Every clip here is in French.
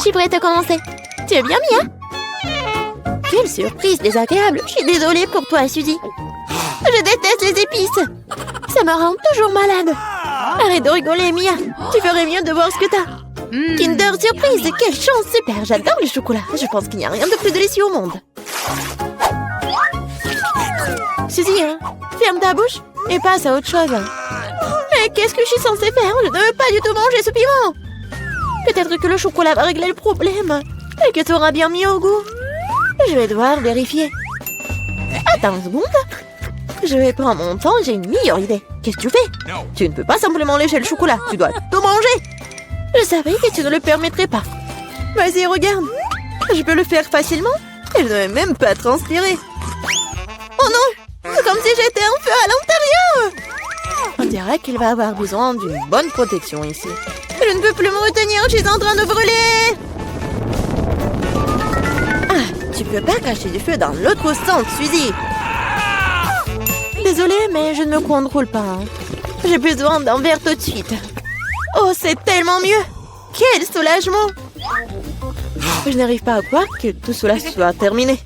suis prête à commencer. Tu es bien, Mia? Quelle surprise désagréable. Je suis désolée pour toi, Suzy. Je déteste les épices. Ça me rend toujours malade. Arrête de rigoler, Mia. Tu ferais mieux de voir ce que t'as. Kinder Surprise, quelle chance, super. J'adore le chocolat. Je pense qu'il n'y a rien de plus délicieux au monde. Suzy, ferme ta bouche et passe à autre chose. Mais qu'est-ce que je suis censée faire? Je ne veux pas du tout manger ce piment. Peut-être que le chocolat va régler le problème et que tu auras bien mis au goût. Je vais devoir vérifier. Attends une seconde. Je vais prendre mon temps, j'ai une meilleure idée. Qu'est-ce que tu fais? Tu ne peux pas simplement lécher le chocolat, tu dois tout manger. Je savais que tu ne le permettrais pas. Vas-y, regarde. Je peux le faire facilement. Et je ne vais même pas transpirer. Oh non! C'est comme si j'étais un feu à l'intérieur. On dirait qu'il va avoir besoin d'une bonne protection ici. Je ne peux plus me retenir, je suis en train de brûler. Ah, tu peux pas cacher du feu dans l'autre sens, Suzy. Désolée, mais je ne me contrôle pas. J'ai besoin d'un verre tout de suite. Oh, c'est tellement mieux. Quel soulagement. Je n'arrive pas à croire que tout cela soit terminé.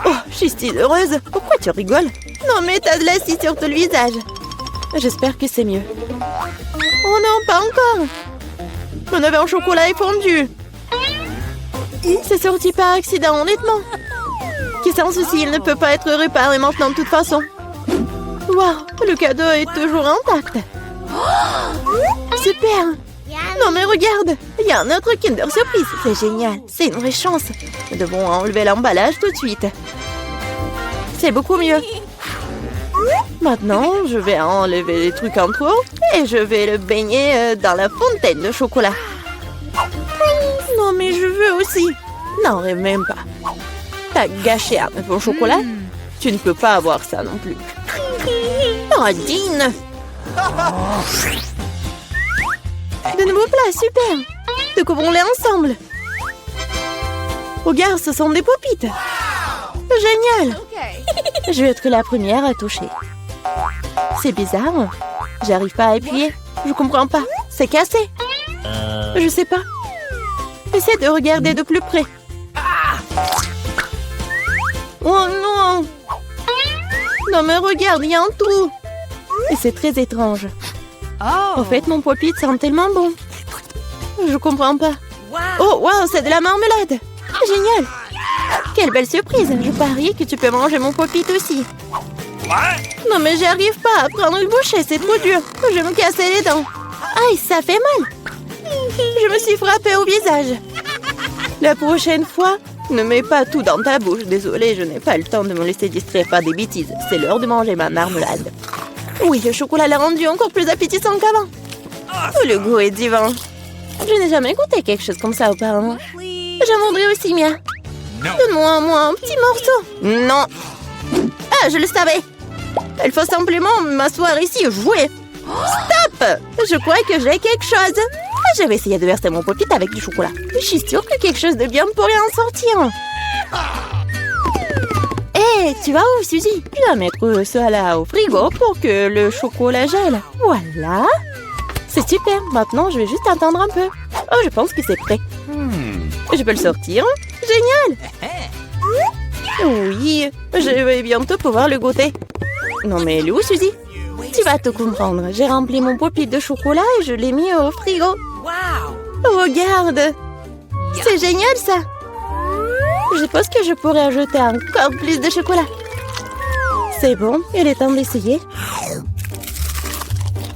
Oh, je suis si heureuse. Pourquoi tu rigoles? Non, mais t'as de l'acide sur tout le visage. J'espère que c'est mieux. Oh non, pas encore. Mon verre au chocolat est fondu. C'est sorti par accident, honnêtement. Qui sans souci, il ne peut pas être réparé maintenant de toute façon. Waouh, le cadeau est toujours intact. Super. Non mais regarde, il y a un autre Kinder Surprise. C'est génial, c'est une vraie chance. Nous devons enlever l'emballage tout de suite. C'est beaucoup mieux. Maintenant, je vais enlever les trucs en trop et je vais le baigner dans la fontaine de chocolat. Non mais je veux aussi. Non, rêve même pas. T'as gâché un œuf au chocolat. Tu ne peux pas avoir ça non plus. Nadine. De nouveaux plats, super. Découvrons-les ensemble. Regarde, ce sont des popites. Génial. Je vais être la première à toucher. C'est bizarre. J'arrive pas à appuyer. Je comprends pas. C'est cassé. Je sais pas. Essaie de regarder de plus près. Oh non. Non mais regarde, il y a un trou. Et c'est très étrange. En fait, mon pop-it sent tellement bon. Je comprends pas. Oh, wow, c'est de la marmelade. Génial. Quelle belle surprise. Je parie que tu peux manger mon pop-it aussi. Non, mais j'y arrive pas à prendre une bouchée. C'est trop dur. Je vais me casser les dents. Aïe, ça fait mal. Je me suis frappée au visage. La prochaine fois, ne mets pas tout dans ta bouche. Désolée, je n'ai pas le temps de me laisser distraire par des bêtises. C'est l'heure de manger ma marmelade. Oui, le chocolat l'a rendu encore plus appétissant qu'avant. Oh, le goût est divin. Je n'ai jamais goûté quelque chose comme ça auparavant. J'en voudrais aussi, Mia. Donne-moi un petit morceau. Non. Ah, je le savais. Il faut simplement m'asseoir ici et jouer. Stop. Je crois que j'ai quelque chose. Je vais essayer de verser mon pop-it avec du chocolat. Je suis sûre que quelque chose de bien pourrait en sortir. Hé, tu vas où, Suzy? Je dois mettre cela au frigo pour que le chocolat gèle. Voilà. C'est super. Maintenant, je vais juste attendre un peu. Oh, je pense que c'est prêt. Je peux le sortir. Génial. Oui, je vais bientôt pouvoir le goûter. Non, mais elle est où, Suzy? Tu vas tout comprendre. J'ai rempli mon pop-it de chocolat et je l'ai mis au frigo. Regarde. C'est génial, ça. Je pense que je pourrais ajouter encore plus de chocolat. C'est bon, il est temps d'essayer.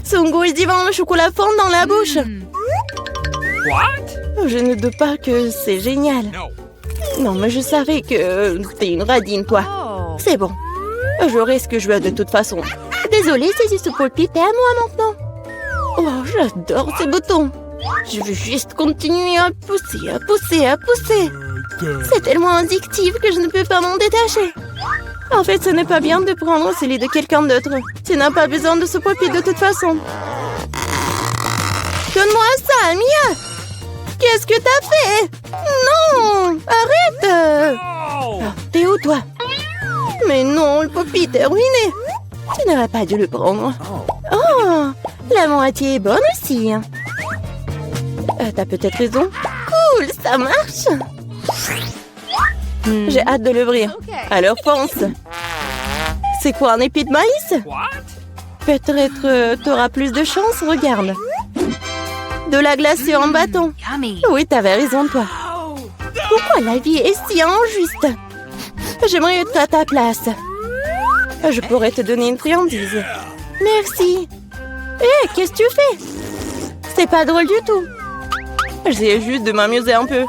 Son goût est divin, le chocolat fond dans la bouche. Je ne doute pas que c'est génial. Non, mais je savais que t'es une radine, toi. C'est bon. J'aurai ce que je veux de toute façon. Désolée, c'est ce pop-it est à moi maintenant. Oh, j'adore ces boutons. Je veux juste continuer à pousser, à pousser, à pousser. C'est tellement addictif que je ne peux pas m'en détacher. En fait, ce n'est pas bien de prendre celui de quelqu'un d'autre. Tu n'as pas besoin de ce pop-it de toute façon. Donne-moi ça, Mia. Qu'est-ce que t'as fait? Non, arrête. Oh, t'es où, toi? Mais non, le pop-it est ruiné. Tu n'aurais pas dû le prendre. Oh, la moitié est bonne aussi. T'as peut-être raison. Cool, ça marche. J'ai hâte de l'ouvrir. Alors fonce. C'est quoi, un épi de maïs? Peut-être t'auras plus de chance, regarde. De la glacée en bâton. Oui, t'avais raison, toi. Pourquoi la vie est si injuste? J'aimerais être à ta place. Je pourrais te donner une friandise. Merci. Hé, qu'est-ce que tu fais? C'est pas drôle du tout. J'essaie juste de m'amuser un peu.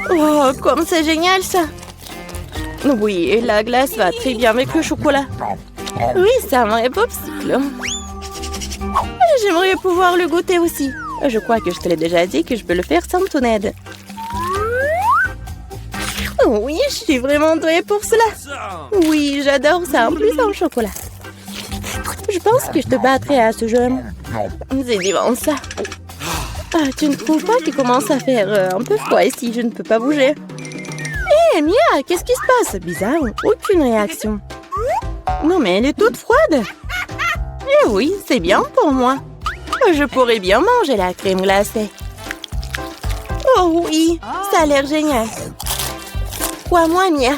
Oh, comme c'est génial, ça. Oui, et la glace va très bien avec le chocolat. Oui, c'est un vrai popsicle. J'aimerais pouvoir le goûter aussi. Je crois que je te l'ai déjà dit que je peux le faire sans ton aide. Oui, je suis vraiment douée pour cela. Oui, j'adore ça, en plus en chocolat. Je pense que je te battrai à ce jeu. C'est divin, ça. Ah, tu ne trouves pas qu'il commence à faire un peu froid ici? Je ne peux pas bouger. Hé, Mia, qu'est-ce qui se passe? Bizarre, aucune réaction. Non, mais elle est toute froide. Eh oui, c'est bien pour moi. Je pourrais bien manger la crème glacée. Oh oui, ça a l'air génial. Crois-moi, Mia,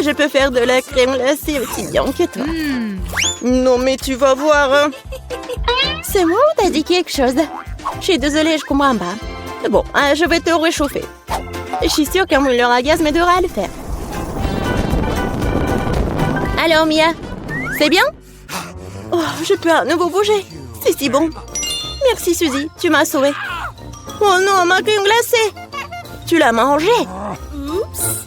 je peux faire de la crème glacée aussi bien que toi. Non, mais tu vas voir. Hein. C'est moi ou t'as dit quelque chose? Je suis désolée, je comprends pas. Bon, je vais te réchauffer. Je suis sûre qu'un mouleur à gaz m'aidera à le faire. Alors, Mia, c'est bien? Oh, je peux à nouveau bouger. C'est si bon. Merci, Suzy, tu m'as sauvée. Oh non, ma crème glacée! Tu l'as mangée?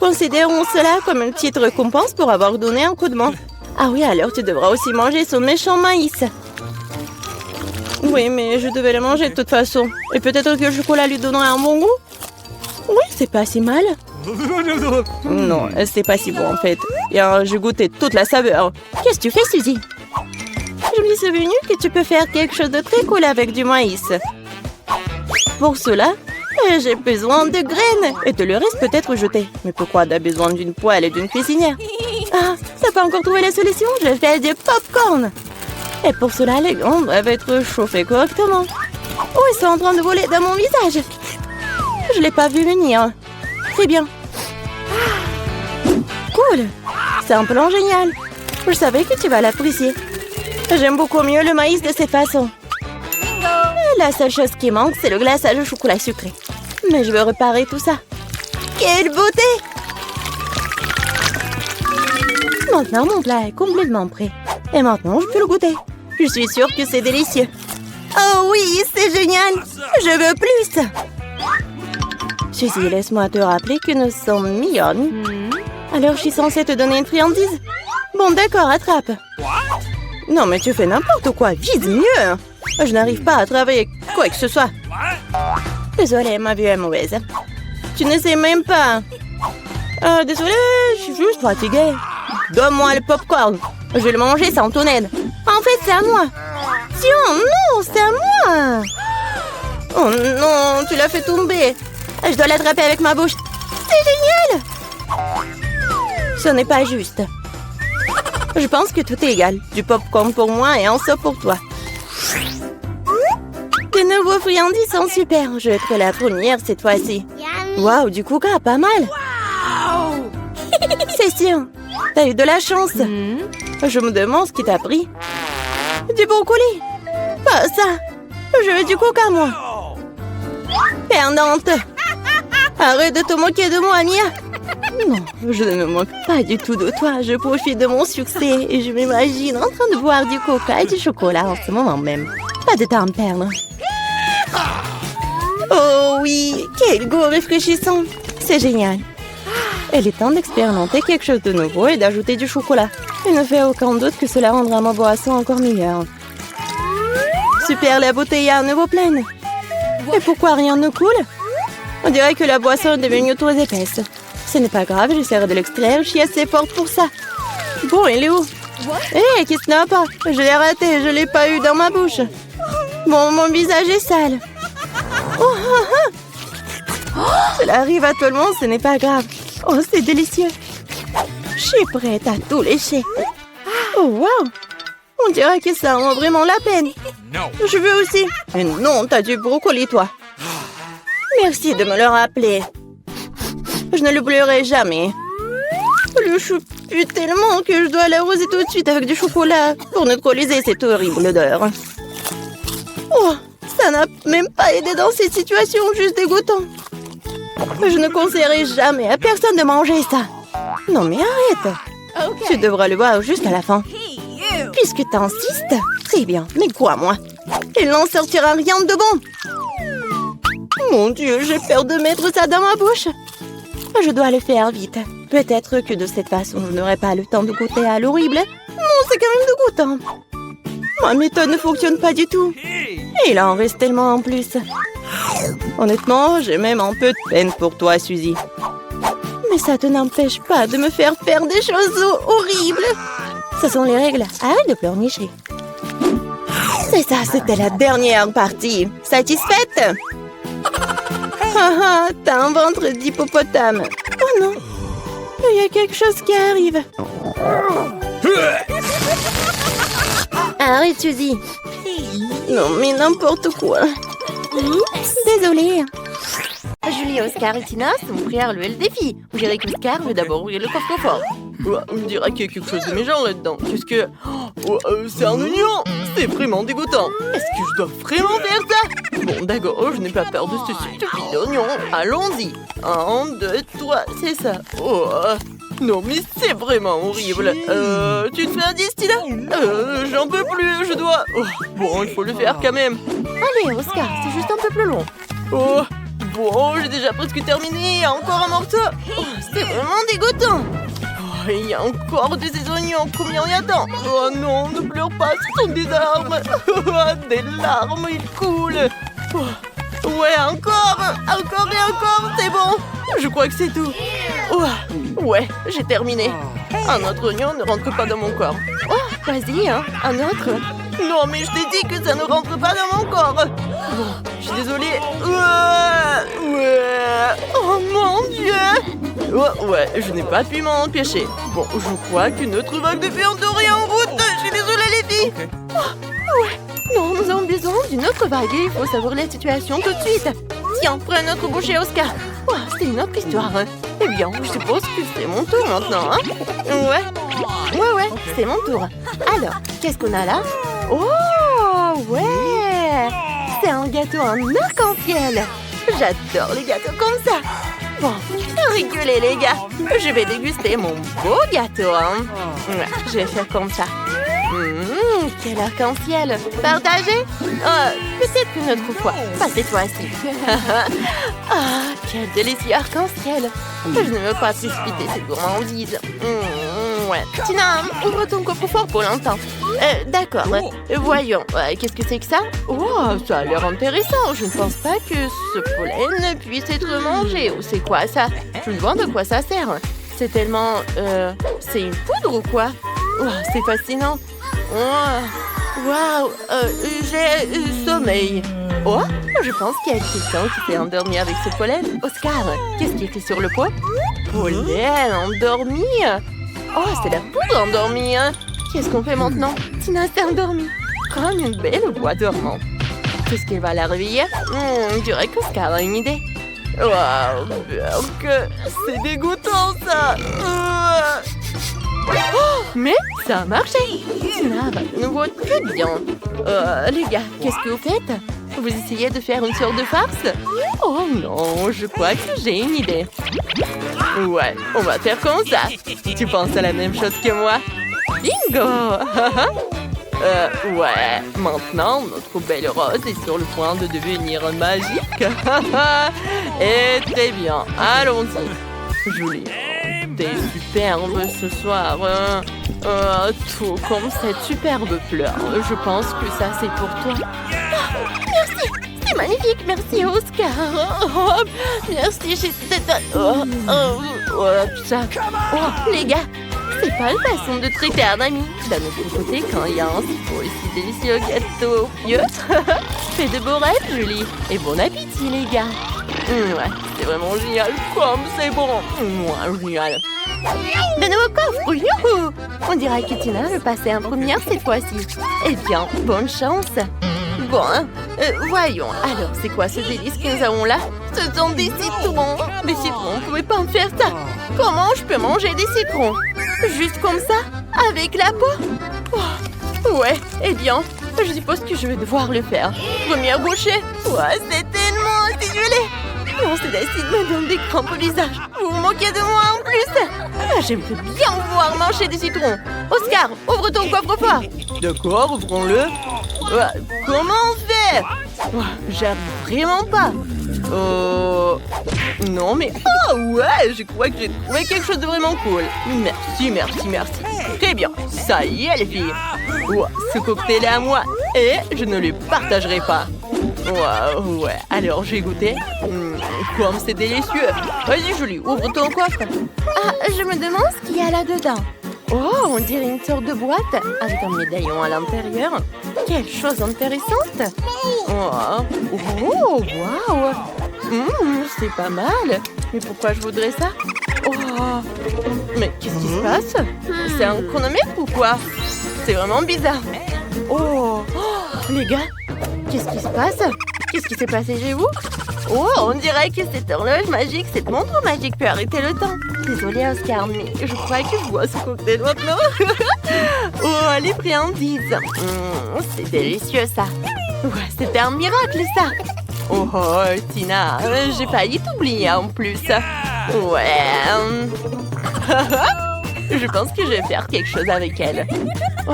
Considérons cela comme une petite récompense pour avoir donné un coup de main. Ah oui, alors tu devras aussi manger son méchant maïs. Oui, mais je devais le manger de toute façon. Et peut-être que le chocolat lui donnerait un bon goût? Oui, c'est pas si mal. Non, c'est pas si bon en fait. Et j'ai goûté toute la saveur. Qu'est-ce que tu fais, Suzy? Je me suis souvenu que tu peux faire quelque chose de très cool avec du maïs. Pour cela, j'ai besoin de graines. Et te le reste peut-être jeté. Mais pourquoi t'as besoin d'une poêle et d'une cuisinière? Ah, t'as pas encore trouvé la solution? Je fais du popcorn. Et pour cela, les graines doivent être chauffées correctement. Oh, ils sont en train de voler dans mon visage. Je l'ai pas vu venir. Très bien. Cool. C'est un plan génial. Je savais que tu vas l'apprécier. J'aime beaucoup mieux le maïs de cette façon. La seule chose qui manque, c'est le glaçage au chocolat sucré. Mais je veux réparer tout ça. Quelle beauté! Maintenant, mon plat est complètement prêt. Et maintenant, je peux le goûter. Je suis sûre que c'est délicieux. Oh oui, c'est génial! Je veux plus! Suzy, laisse-moi te rappeler que nous sommes mignonnes. Alors, je suis censée te donner une friandise? Bon, d'accord, attrape. Non, mais tu fais n'importe quoi. Vise mieux! Je n'arrive pas à travailler quoi que ce soit. Désolée, ma vue est mauvaise. Tu ne sais même pas. Désolée, je suis juste fatiguée. Donne-moi le popcorn. Je vais le manger sans ton aide. En fait, c'est à moi. Tiens, non, c'est à moi. Oh non, tu l'as fait tomber. Je dois l'attraper avec ma bouche. C'est génial. Ce n'est pas juste. Je pense que tout est égal. Du popcorn pour moi et un seau pour toi. Tes nouveaux friandises sont super. Je vais être la première cette fois-ci. Waouh, du coca, pas mal. C'est sûr. T'as eu de la chance. Je me demande ce qui t'a pris. Du brocoli. Pas ça. Je veux du coca, moi. Perdante. Arrête de te moquer de moi, Mia. Non, je ne me moque pas du tout de toi. Je profite de mon succès et je m'imagine en train de boire du coca et du chocolat en ce moment même. Pas de temps à me perdre. Oh oui, quel goût rafraîchissant. C'est génial. Il est temps d'expérimenter quelque chose de nouveau et d'ajouter du chocolat. Il ne fait aucun doute que cela rendra ma boisson encore meilleure. Super, la bouteille est à nouveau pleine. Et pourquoi rien ne coule? On dirait que la boisson est devenue trop épaisse. Ce n'est pas grave, j'essaierai de l'extraire, je suis assez forte pour ça. Bon, il est où? Hé, qu'est-ce que n'a pas? Je l'ai raté, je l'ai pas eu dans ma bouche. Bon, mon visage est sale. Cela arrive à tout le monde, ce n'est pas grave. Oh, c'est délicieux. Je suis prête à tout lécher. Oh, wow. On dirait que ça en vaut vraiment la peine. Je veux aussi. Mais non, t'as du brocoli, toi. Merci de me le rappeler. Je ne l'oublierai jamais. Le chou pue tellement que je dois l'arroser tout de suite avec du chocolat pour neutraliser cette horrible odeur. Oh, ça n'a même pas aidé dans cette situation juste dégoûtant. Je ne conseillerais jamais à personne de manger ça. Non mais arrête. Tu devras le voir juste à la fin. Puisque t'insistes, très bien, mais crois-moi, il n'en sortira rien de bon. Mon Dieu, j'ai peur de mettre ça dans ma bouche. Je dois le faire vite. Peut-être que de cette façon, je n'aurai pas le temps de goûter à l'horrible. Non, c'est quand même dégoûtant. Ma méthode ne fonctionne pas du tout. Et il en reste tellement en plus. Honnêtement, j'ai même un peu de peine pour toi, Suzy. Mais ça te n'empêche pas de me faire faire des choses horribles. Ce sont les règles. Arrête de pleurnicher. C'est ça, c'était la dernière partie. Satisfaite? Ah, t'as un ventre d'hippopotame. Oh non, il y a quelque chose qui arrive. Arrête, Suzy. Non, mais n'importe quoi. Désolée. Julie, Oscar et Tina sont prêts à relever le défi. On dirait qu'Oscar veut d'abord ouvrir le coffre-fort. On dirait qu'il y a quelque chose de méchant là-dedans. Qu'est-ce que... c'est un oignon. C'est vraiment dégoûtant. Est-ce que je dois vraiment faire ça? Bon, d'accord, je n'ai pas peur de ce stupide oignon. Allons-y. 1, 2, 3, c'est ça. Oh, non, mais c'est vraiment horrible. Tu te fais un 10, Tina? J'en peux plus, je dois... Oh, bon, il faut le faire quand même. Allez, Oscar, c'est juste un peu plus long. Oh, bon, j'ai déjà presque terminé. Encore un morceau. Oh, c'est vraiment dégoûtant. Oh, il y a encore de ces oignons. Combien il y a dedans? Oh non, ne pleure pas, ce sont des larmes. Des larmes, ils coulent. Oh, ouais, encore et encore, c'est bon. Je crois que c'est tout. Oh, ouais, j'ai terminé. Un autre oignon ne rentre pas dans mon corps. Oh, vas-y, hein, un autre. Non, mais je t'ai dit que ça ne rentre pas dans mon corps. Bon, je suis désolée. Oh mon Dieu. Oh, ouais, je n'ai pas pu m'en empêcher. Bon, je crois qu'une autre vague de féanderie est en route. Je suis désolée, les filles. Oh, ouais. Non, nous avons besoin d'une autre vague et il faut savourer la situation tout de suite. Tiens, prends un autre bouchée, Oscar. Oh, c'est une autre histoire. Eh bien, je suppose que c'est mon tour maintenant, hein? Ouais, c'est mon tour. Alors, qu'est-ce qu'on a là? Oh, ouais! C'est un gâteau en arc-en-ciel. J'adore les gâteaux comme ça. Bon, rigolez les gars. Je vais déguster mon beau gâteau, hein? Ouais, je vais faire comme ça. Quel arc-en-ciel. Partagez? Peut-être une autre fois. Pas cette fois-ci. Quel délicieux arc-en-ciel. Je ne veux pas précipiter cette gourmandise. Ouais. Tina, ouvre ton coffre-fort pour l'instant. D'accord. Voyons. Qu'est-ce que c'est que ça? Oh, ça a l'air intéressant. Je ne pense pas que ce pollen puisse être mangé. Ou c'est quoi ça? Je me demande de quoi ça sert. C'est tellement... c'est une poudre ou quoi? Oh, c'est fascinant. Waouh, j'ai sommeil. Oh, je pense qu'il y a quelqu'un qui s'est endormi avec ce pollen. Oscar, qu'est-ce qui était sur le pot? Pollen endormi. Oh, c'est la poudre endormie, hein. Qu'est-ce qu'on fait maintenant? Tina s'est endormie. Comme une belle voix dormante. Qu'est-ce qu'elle va la réveiller? Je dirais qu'Oscar a une idée. Waouh, que c'est dégoûtant, ça. Oh, mais ça a marché. Tina va de nouveau très bien. Les gars, qu'est-ce que vous faites? Vous essayez de faire une sorte de farce? Oh non, je crois que j'ai une idée. Ouais, on va faire comme ça. Tu penses à la même chose que moi? Bingo! Ouais, maintenant, notre belle rose est sur le point de devenir magique. Et très bien, allons-y. Julie, t'es superbe ce soir. Tout comme cette superbe fleur. Je pense que ça, c'est pour toi. Merci, c'est magnifique. Merci, Oscar. Merci, ça. Oh, les gars, c'est pas une façon de traiter un ami. D'un autre côté, quand il y a un aussi délicieux gâteau pieux. Fais de beaux rêves, Julie. Et bon appétit, les gars. Ouais, c'est vraiment génial. Comme c'est bon. Génial. De nouveaux coffres. Youhou! On dirait que Tina veut passer en première cette fois-ci. Eh bien, bonne chance. Bon, voyons. Alors, c'est quoi ce délice que nous avons là? Ce sont des citrons. Des citrons, vous ne pouvez pas me faire ça. Comment je peux manger des citrons? Juste comme ça? Avec la peau? Oh, ouais, eh bien, je suppose que je vais devoir le faire. Première bouchée. Ouais, c'est tellement acidulé. Non, c'est d'acide me donne des crampes au visage. Vous vous moquez de moi en plus. Ah, j'aimerais bien voir manger des citrons. Oscar, ouvre ton coffre-fort. D'accord, ouvrons-le. Comment on fait? J'arrive vraiment pas. Non, mais... Oh, ouais, je crois que j'ai trouvé quelque chose de vraiment cool. Merci, merci, merci. Très bien, ça y est, les filles. Ce cocktail est à moi et je ne le partagerai pas. Ouais, alors j'ai goûté. Comme c'est délicieux. Vas-y, Julie, ouvre ton coffre. Ah, je me demande ce qu'il y a là-dedans. Oh, on dirait une sorte de boîte avec un médaillon à l'intérieur. Quelle chose intéressante. Oh, waouh. C'est pas mal. Mais pourquoi je voudrais ça? Oh, mais qu'est-ce qui se passe? C'est un chronomètre ou quoi? C'est vraiment bizarre. Oh, les gars, qu'est-ce qui se passe? Qu'est-ce qui s'est passé chez vous? Oh, on dirait que cette horloge magique, cette montre magique peut arrêter le temps. Désolée, Oscar, mais je crois que je bois ce cocktail maintenant. Oh, les friandises. C'est délicieux, ça. Ouais, c'était un miracle, ça. Oh, Tina, j'ai failli t'oublier en plus. Ouais. Je pense que je vais faire quelque chose avec elle. Oh,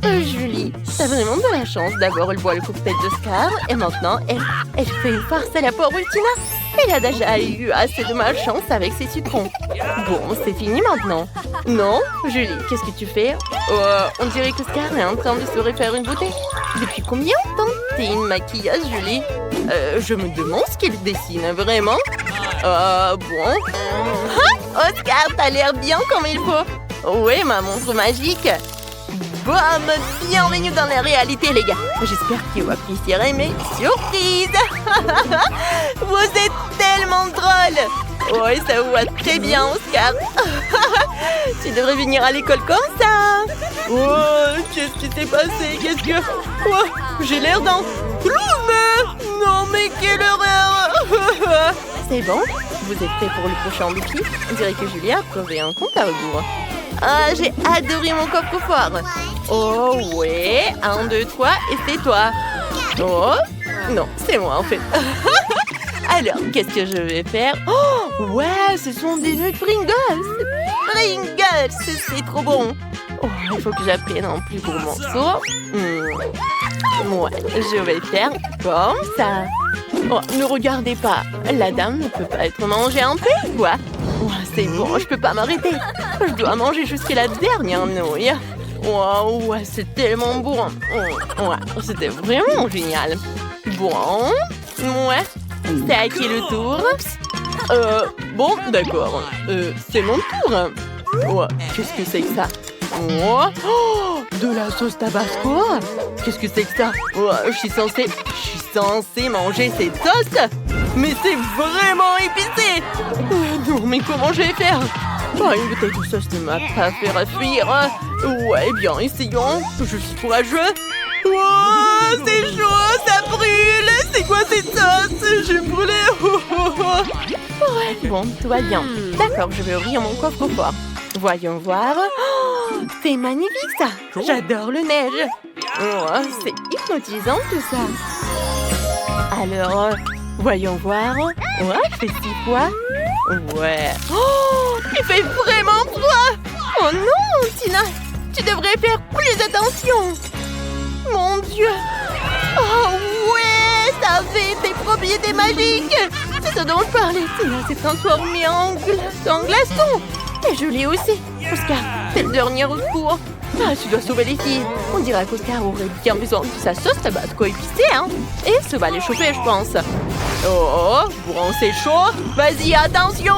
Julie, t'as vraiment de la chance. D'abord, elle boit le cocktail d'Oscar et maintenant, elle fait une farce à la pauvre Tina. Elle a déjà eu assez de malchance avec ses citrons. Bon, c'est fini maintenant. Non, Julie, qu'est-ce que tu fais? On dirait qu'Oscar est en train de se refaire une beauté. Depuis combien de temps t'es une maquilleuse, Julie? Je me demande ce qu'il dessine, vraiment. Bon. Oscar, t'as l'air bien comme il faut. Oui, ma montre magique. Bam! Bienvenue dans la réalité, les gars. J'espère que vous apprécierez mes surprises. Vous êtes tellement drôles. Oui, ça vous va très bien, Oscar. Tu devrais venir à l'école comme ça. Oh, qu'est-ce qui s'est passé? Qu'est-ce que... Oh, j'ai l'air d'un clown. Non, mais quelle horreur. C'est bon? Vous êtes prêts pour le prochain défi? On dirait que Julia a trouvé un compte à rebours. Ah, j'ai adoré mon coffre-fort. Oh, ouais. 1, 2, 3, et c'est toi. Oh, non, c'est moi, en fait. Alors, qu'est-ce que je vais faire? Oh, ouais, ce sont des œufs Pringles. Pringles, c'est trop bon. Oh, il faut que j'apprenne un plus gros morceau. Ouais, je vais faire comme ça. Oh, ne regardez pas. La dame ne peut pas être mangée en paix, quoi. Oh, c'est bon, je peux pas m'arrêter. Je dois manger jusqu'à la dernière nouille. Wow, ouais, c'est tellement bon. Ouais, c'était vraiment génial. Bon, ouais, c'est à qui le tour? Bon, d'accord. C'est mon tour. Ouais, qu'est-ce que c'est que ça? Oh, de la sauce tabasco? Qu'est-ce que c'est que ça? Ouais, je suis censée manger cette sauce? Mais c'est vraiment épicé! Non, mais comment je vais faire? Une bouteille de sauce ne m'a pas fait fuir. Ouais, bien, essayons. Je suis courageux. Oh, c'est chaud, ça brûle. C'est quoi cette sauce? J'ai brûlé. Ouais, bon, tout va bien. D'accord, je vais ouvrir mon coffre-fort. Voyons voir. Oh, c'est magnifique, ça. J'adore le neige. Oh, c'est hypnotisant, tout ça. Alors, voyons voir. Ouais, je fais 6 fois. Ouais. Oh, il fait vraiment froid. Oh non, Tina, tu devrais faire plus attention. Mon Dieu. Oh ouais, ça fait des propriétés magiques. C'est ce dont je parlais. Tina s'est transformée en glaçon. Et je l'ai aussi. Oscar, c'est le dernier recours. Ah, tu dois sauver les filles. On dirait qu'Oscar aurait bien besoin de sa sauce tabasco épicée, hein. Et ça va les chauffer, je pense. Oh, bon, c'est chaud. Vas-y, attention.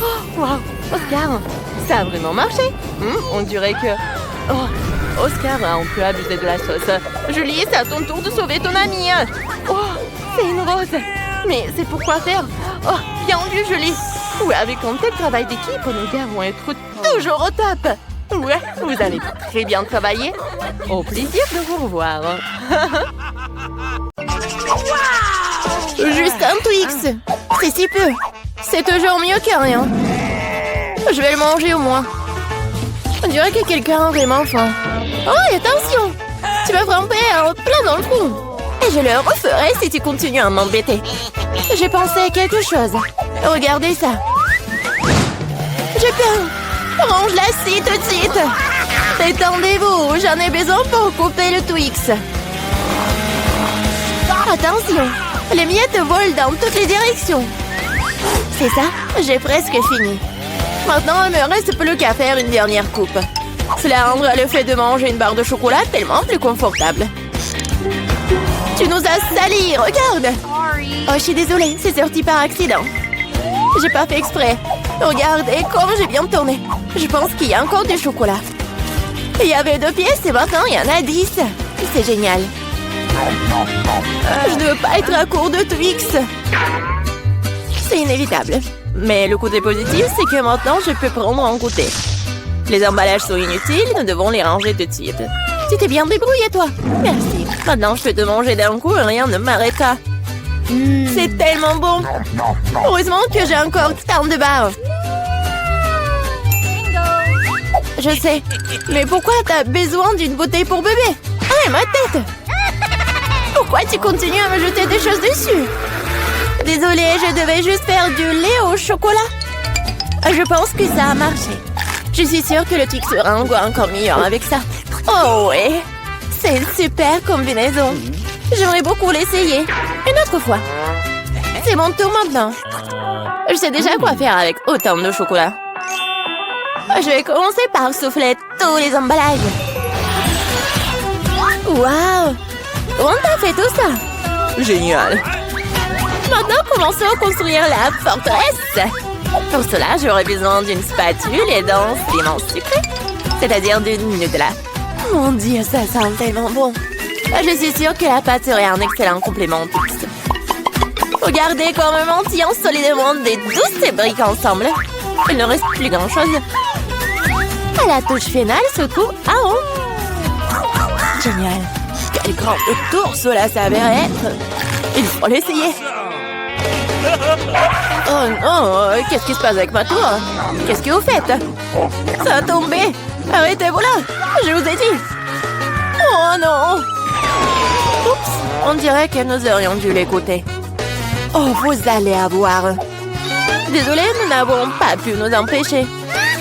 Oh, wow, Oscar, ça a vraiment marché. On dirait que... Oh, Oscar a un peu abusé de la sauce. Julie, c'est à ton tour de sauver ton amie. Oh, c'est une rose. Mais c'est pour quoi faire? Oh, bien vu, Julie. Oui, avec un tel travail d'équipe, nos gars vont être toujours au top. Ouais, vous avez très bien travaillé. Au plaisir de vous revoir. Juste un Twix. C'est si peu. C'est toujours mieux que rien. Je vais le manger au moins. On dirait que quelqu'un a vraiment faim. Oh, attention! Tu vas frapper plein dans le trou. Et je le referai si tu continues à m'embêter. J'ai pensé à quelque chose. Regardez ça. J'ai peur. Range la scie tout de suite. Détendez-vous, j'en ai besoin pour couper le Twix. Attention, les miettes volent dans toutes les directions. C'est ça, j'ai presque fini. Maintenant, il me reste plus qu'à faire une dernière coupe. Cela rendra le fait de manger une barre de chocolat tellement plus confortable. Tu nous as salis, regarde! Oh, je suis désolée, c'est sorti par accident. J'ai pas fait exprès. Regardez comme j'ai bien tourné. Je pense qu'il y a encore du chocolat. Il y avait 2 pièces et maintenant il y en a 10. C'est génial. Je ne veux pas être à court de Twix. C'est inévitable. Mais le côté positif, c'est que maintenant, je peux prendre en goûter. Les emballages sont inutiles, nous devons les ranger tout de suite. Tu t'es bien débrouillé, toi. Merci. Maintenant, je peux te manger d'un coup et rien ne m'arrêtera. C'est tellement bon. Heureusement que j'ai encore tant de barres. Je sais. Mais pourquoi t'as besoin d'une bouteille pour bébé? Ah, ma tête! Pourquoi tu continues à me jeter des choses dessus? Désolée, je devais juste faire du lait au chocolat. Je pense que ça a marché. Je suis sûre que le Twix sera encore meilleur avec ça. Oh ouais, c'est une super combinaison. J'aimerais beaucoup l'essayer. Une autre fois. C'est mon tour maintenant. Je sais déjà quoi faire avec autant de chocolat. Je vais commencer par souffler tous les emballages. Waouh! On a fait tout ça. Génial. Maintenant, commençons à construire la forteresse. Pour cela, j'aurai besoin d'une spatule et d'un ciment sucré, c'est-à-dire d'une Nutella. Mon Dieu, ça sent tellement bon. Je suis sûre que la pâte serait un excellent complément au Twix. Regardez comme un mantillon solidement des 12 briques ensemble. Il ne reste plus grand-chose. À la touche finale se trouve un rond. Génial. Quel grand tour cela s'avérait être. Il faut l'essayer. Oh non, qu'est-ce qui se passe avec ma tour? Qu'est-ce que vous faites? Ça a tombé. Arrêtez-vous là, je vous ai dit. Oh non. Oups, on dirait que nous aurions dû l'écouter. Oh, vous allez avoir. Désolée, nous n'avons pas pu nous empêcher.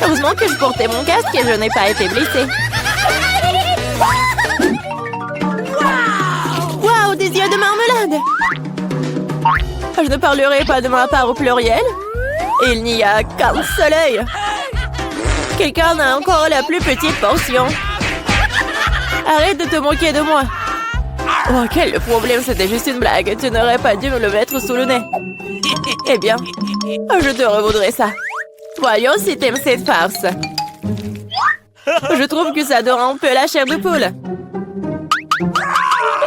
Heureusement que je portais mon casque et je n'ai pas été blessée. Waouh, des yeux de marmelade. Je ne parlerai pas de ma part au pluriel. Il n'y a qu'un seul œil. Quelqu'un a encore la plus petite portion. Arrête de te moquer de moi. Oh, quel problème, c'était juste une blague. Tu n'aurais pas dû me le mettre sous le nez. Eh bien, je te revaudrai ça. Voyons si t'aimes cette farce. Je trouve que ça dore un peu la chair de poule.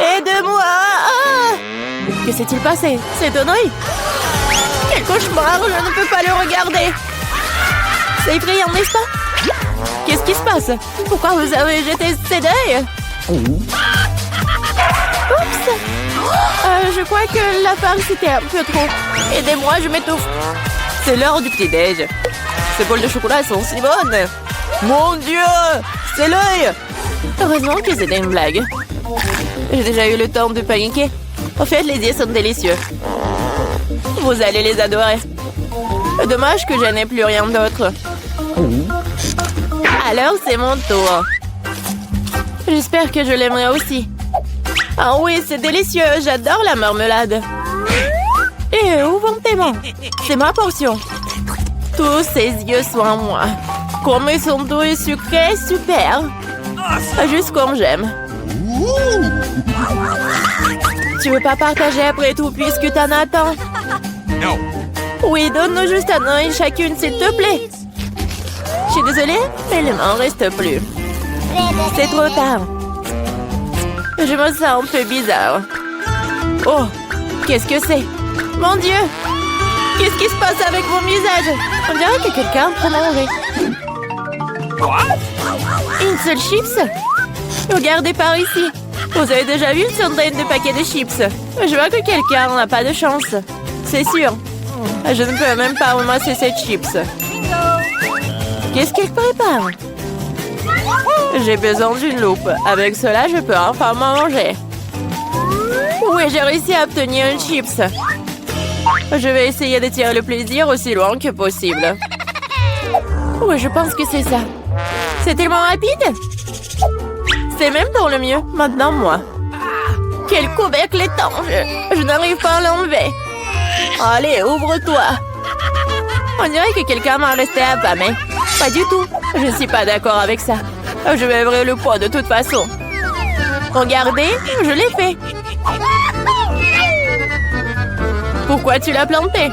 Aide-moi! Ah! Que s'est-il passé? C'est un œil? Quel cauchemar! Je ne peux pas le regarder! C'est effrayant, n'est-ce pas? Qu'est-ce qui se passe? Pourquoi vous avez jeté cet œil? Oups! Je crois que la farce était un peu trop. Aidez-moi, je m'étouffe. C'est l'heure du petit-déj. Ces bols de chocolat sont si bonnes. Mon Dieu! C'est l'œil! Heureusement que c'était une blague. J'ai déjà eu le temps de paniquer. En fait, les yeux sont délicieux. Vous allez les adorer. Dommage que je n'ai plus rien d'autre. Alors, c'est mon tour. J'espère que je l'aimerai aussi. Ah oui, c'est délicieux. J'adore la marmelade. Et où vont tes mains? C'est ma portion. Tous ces yeux sont à moi. Comme ils sont doux et sucrés, super. Juste comme j'aime. Tu veux pas partager après tout puisque t'en as tant? Oui, donne-nous juste un œil chacune, s'il te plaît. Je suis désolée, mais il m'en reste plus. C'est trop tard. Je me sens un peu bizarre. Oh, qu'est-ce que c'est? Mon Dieu! Qu'est-ce qui se passe avec mon visage? On dirait que quelqu'un prend manger. Une seule chips? Regardez par ici. Vous avez déjà vu une centaine de paquets de chips? Je vois que quelqu'un n'a pas de chance. C'est sûr. Je ne peux même pas ramasser cette chips. Qu'est-ce qu'elle prépare? J'ai besoin d'une loupe. Avec cela, je peux enfin manger. Oui, j'ai réussi à obtenir une chips. Je vais essayer de tirer le plaisir aussi loin que possible. Oui, je pense que c'est ça. C'est tellement rapide. C'est même pour le mieux. Maintenant, moi. Quel couvercle étanche. Je n'arrive pas à l'enlever. Allez, ouvre-toi. On dirait que quelqu'un m'a resté affamé. Pas du tout. Je ne suis pas d'accord avec ça. Je vais ouvrir le pot de toute façon. Regardez, je l'ai fait. Pourquoi tu l'as planté?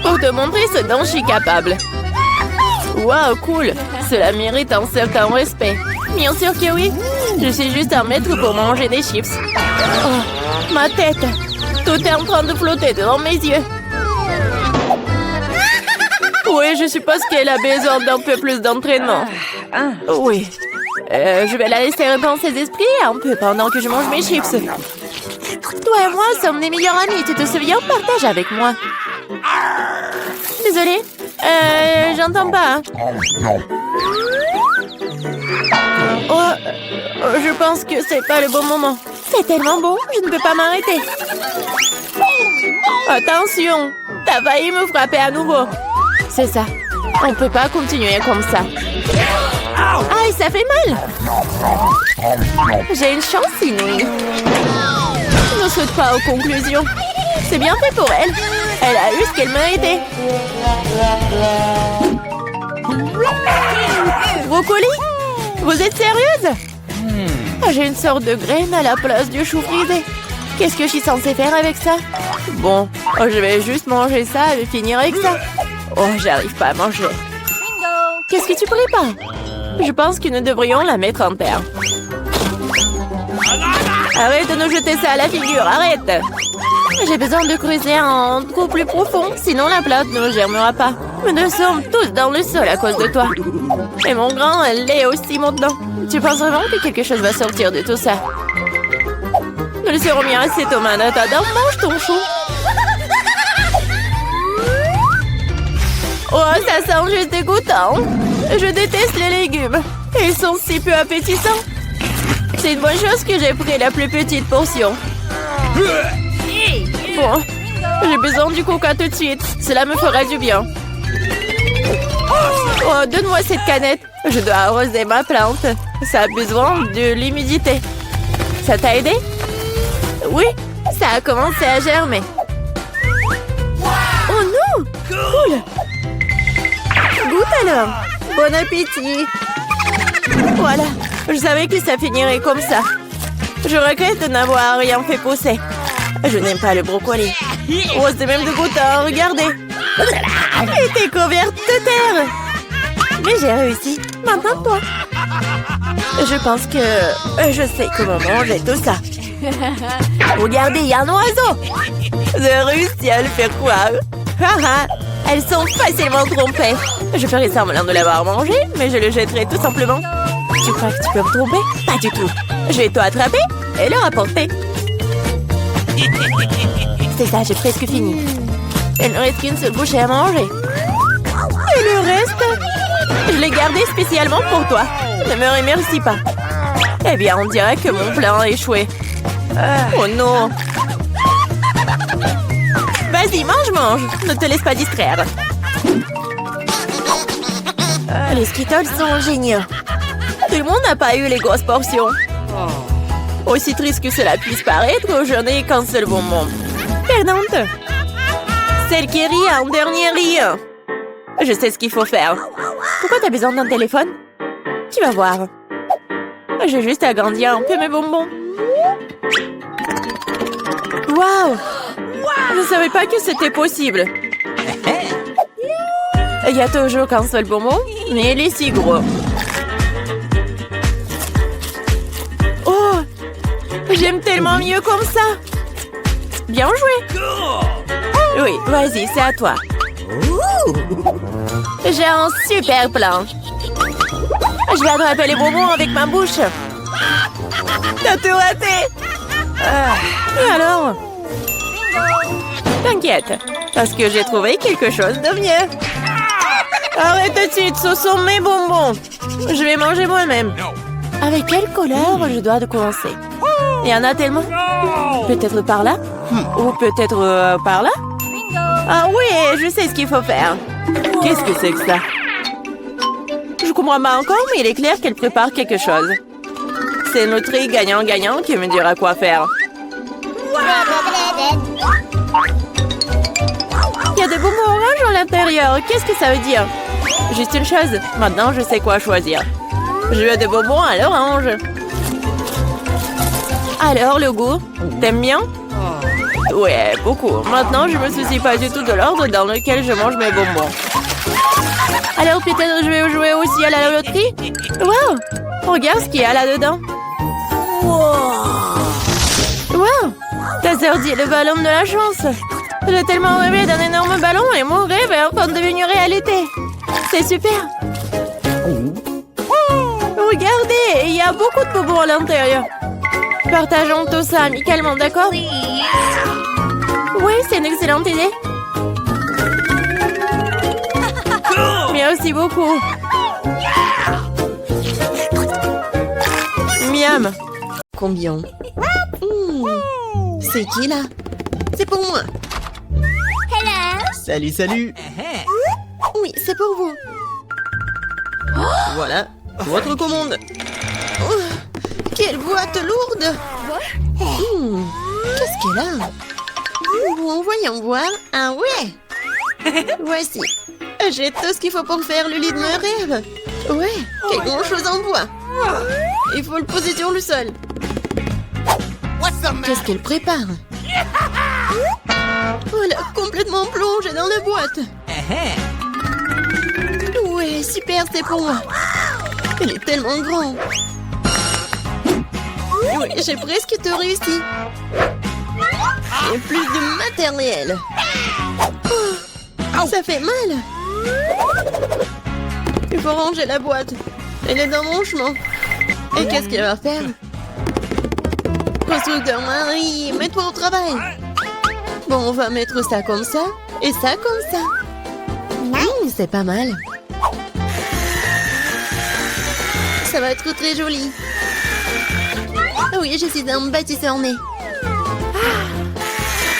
Pour te montrer ce dont je suis capable. Waouh, cool. Cela mérite un certain respect. Bien sûr que oui. Je suis juste un maître pour manger des chips. Oh, ma tête. Tout est en train de flotter devant mes yeux. Oui, je suppose qu'elle a besoin d'un peu plus d'entraînement. Oui. Je vais la laisser reprendre ses esprits un peu pendant que je mange mes chips. Toi et moi sommes des meilleurs amis, tu te souviens? Partage avec moi. Désolée. J'entends pas. Hein. Oh, je pense que c'est pas le bon moment. C'est tellement beau, je ne peux pas m'arrêter. Attention, t'as failli me frapper à nouveau. C'est ça. On peut pas continuer comme ça. Aïe, ça fait mal. J'ai une chance inouïe. Ne saute pas aux conclusions. C'est bien fait pour elle. Elle a eu ce qu'elle méritait. Brocoli? Vous êtes sérieuse? J'ai une sorte de graine à la place du chou frisé. Qu'est-ce que je suis censée faire avec ça? Bon, je vais juste manger ça et finir avec ça. Oh, j'arrive pas à manger. Qu'est-ce que tu prépares? Je pense que nous devrions la mettre en terre. Arrête de nous jeter ça à la figure, arrête! J'ai besoin de creuser un trou plus profond, sinon la plante ne germera pas. Nous sommes tous dans le sol à cause de toi. Et mon grand, elle l'est aussi maintenant. Tu penses vraiment que quelque chose va sortir de tout ça? Nous le serons bien assez, Thomas. Attends, mange ton chou. Oh, ça sent juste dégoûtant. Je déteste les légumes. Ils sont si peu appétissants. C'est une bonne chose que j'ai pris la plus petite portion. Bon, j'ai besoin du coca tout de suite. Cela me fera du bien. Oh, donne-moi cette canette. Je dois arroser ma plante. Ça a besoin de l'humidité. Ça t'a aidé? Oui, ça a commencé à germer. Oh non! Cool! Goûte alors! Bon appétit! Voilà, je savais que ça finirait comme ça. Je regrette de n'avoir rien fait pousser. Je n'aime pas le brocoli. Oh, c'est même dégoûtant, regardez! Elle était couverte de terre! Mais j'ai réussi. Maintenant, toi. Je pense que je sais comment manger tout ça. Regardez, il y a un oiseau. J'ai réussi à le faire croire. Elles sont facilement trompées. Je ferai semblant de l'avoir mangé, mais je le jetterai tout simplement. Tu crois que tu peux me tromper? Pas du tout. Je vais tout attraper et le rapporter. C'est ça, j'ai presque fini. Il ne reste qu'une seule bouchée à manger. Et le reste? Je l'ai gardé spécialement pour toi. Ne me remercie pas. Eh bien, on dirait que mon plan a échoué. Oh non! Vas-y, mange! Ne te laisse pas distraire. Les Skittles sont géniaux. Tout le monde n'a pas eu les grosses portions. Aussi triste que cela puisse paraître, je n'ai qu'un seul bonbon. Perdante! Celle qui rit en dernier rit. Je sais ce qu'il faut faire. Pourquoi t'as besoin d'un téléphone? Tu vas voir. J'ai juste agrandir un peu mes bonbons. Waouh! Je ne savais pas que c'était possible. Il y a toujours qu'un seul bonbon, mais il est si gros. Oh! J'aime tellement mieux comme ça. Bien joué! Oui, vas-y, c'est à toi. J'ai un super plan. Je vais attraper les bonbons avec ma bouche. T'as tout raté. Et alors? T'inquiète, parce que j'ai trouvé quelque chose de mieux. Arrête tout de suite, ce sont mes bonbons. Je vais manger moi-même. Avec quelle couleur je dois commencer? Il y en a tellement. Peut-être par là? Ou peut-être par là? Ah oui, je sais ce qu'il faut faire. Qu'est-ce que c'est que ça? Je comprends pas encore, mais il est clair qu'elle prépare quelque chose. C'est notre gagnant-gagnant qui me dira quoi faire. Il y a des bonbons oranges à l'intérieur. Qu'est-ce que ça veut dire? Juste une chose. Maintenant, je sais quoi choisir. Je veux des bonbons à l'orange. Alors, le goût? T'aimes bien? Ouais, beaucoup. Maintenant, je me soucie pas du tout de l'ordre dans lequel je mange mes bonbons. Alors, peut-être je vais jouer aussi à la loterie? Wow! Regarde ce qu'il y a là-dedans. Wow! T'as sorti le ballon de la chance. J'ai tellement rêvé d'un énorme ballon et mon rêve est en train de devenir réalité. C'est super. Regardez, il y a beaucoup de bonbons à l'intérieur. Partageons tout ça amicalement, d'accord? Oui, c'est une excellente idée. Merci beaucoup. Miam. Combien? C'est qui là? C'est pour moi. Salut, salut. Oui, c'est pour vous. Voilà, votre commande. Oh, quelle boîte lourde. Qu'est-ce qu'elle a? Bon, voyons voir. Ah ouais. Voici. J'ai tout ce qu'il faut pour faire le lit de mes rêves. Ouais, quelque chose en bois. Il faut le poser sur le sol. Qu'est-ce qu'elle prépare? Oh là, complètement plongée dans la boîte. Ouais, super, c'est pour moi. Elle est tellement grande. Oui, j'ai presque tout réussi. Et plus de matériel. Oh, ça fait mal. Il faut ranger la boîte. Elle est dans mon chemin. Et qu'est-ce qu'elle va faire? Constructeur Marie, mets-toi au travail. Bon, on va mettre ça comme ça et ça comme ça. C'est pas mal. Ça va être très joli. Ah oui, je suis un bâtisseur né.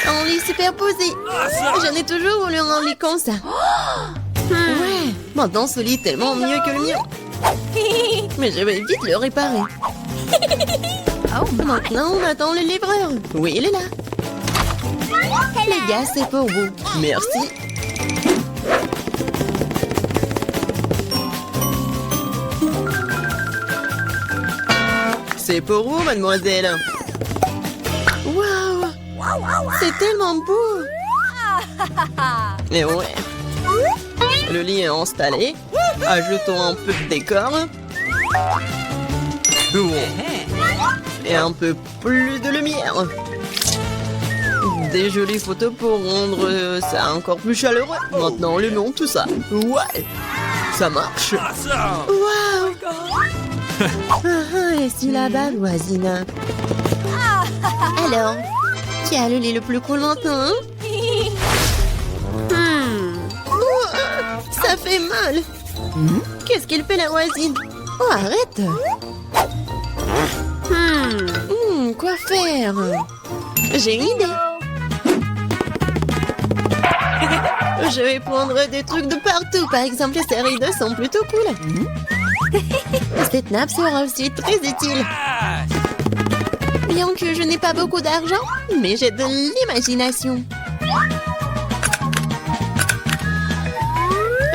Un lit superposé. J'en ai toujours voulu un lit comme ça. Ouais, maintenant ce lit est tellement mieux que le mien. Mais je vais vite le réparer. Maintenant, on attend le livreur. Oui, il est là. Les gars, c'est pour vous. Merci. C'est pour vous, mademoiselle. Waouh! C'est tellement beau. Et ouais. Le lit est installé. Ajoutons un peu de décor. Et un peu plus de lumière. Des jolies photos pour rendre ça encore plus chaleureux. Maintenant, allumons tout ça. Ouais, ça marche. Waouh! Et si là-bas, voisine. Alors, qui a le lit le plus cool maintenant? Ça fait mal. Qu'est-ce qu'elle fait la voisine? Oh, arrête. Quoi faire? J'ai une idée. Je vais prendre des trucs de partout. Par exemple, ces rideaux sont plutôt cool. Cette nappe sera aussi très utile. Bien que je n'ai pas beaucoup d'argent, mais j'ai de l'imagination.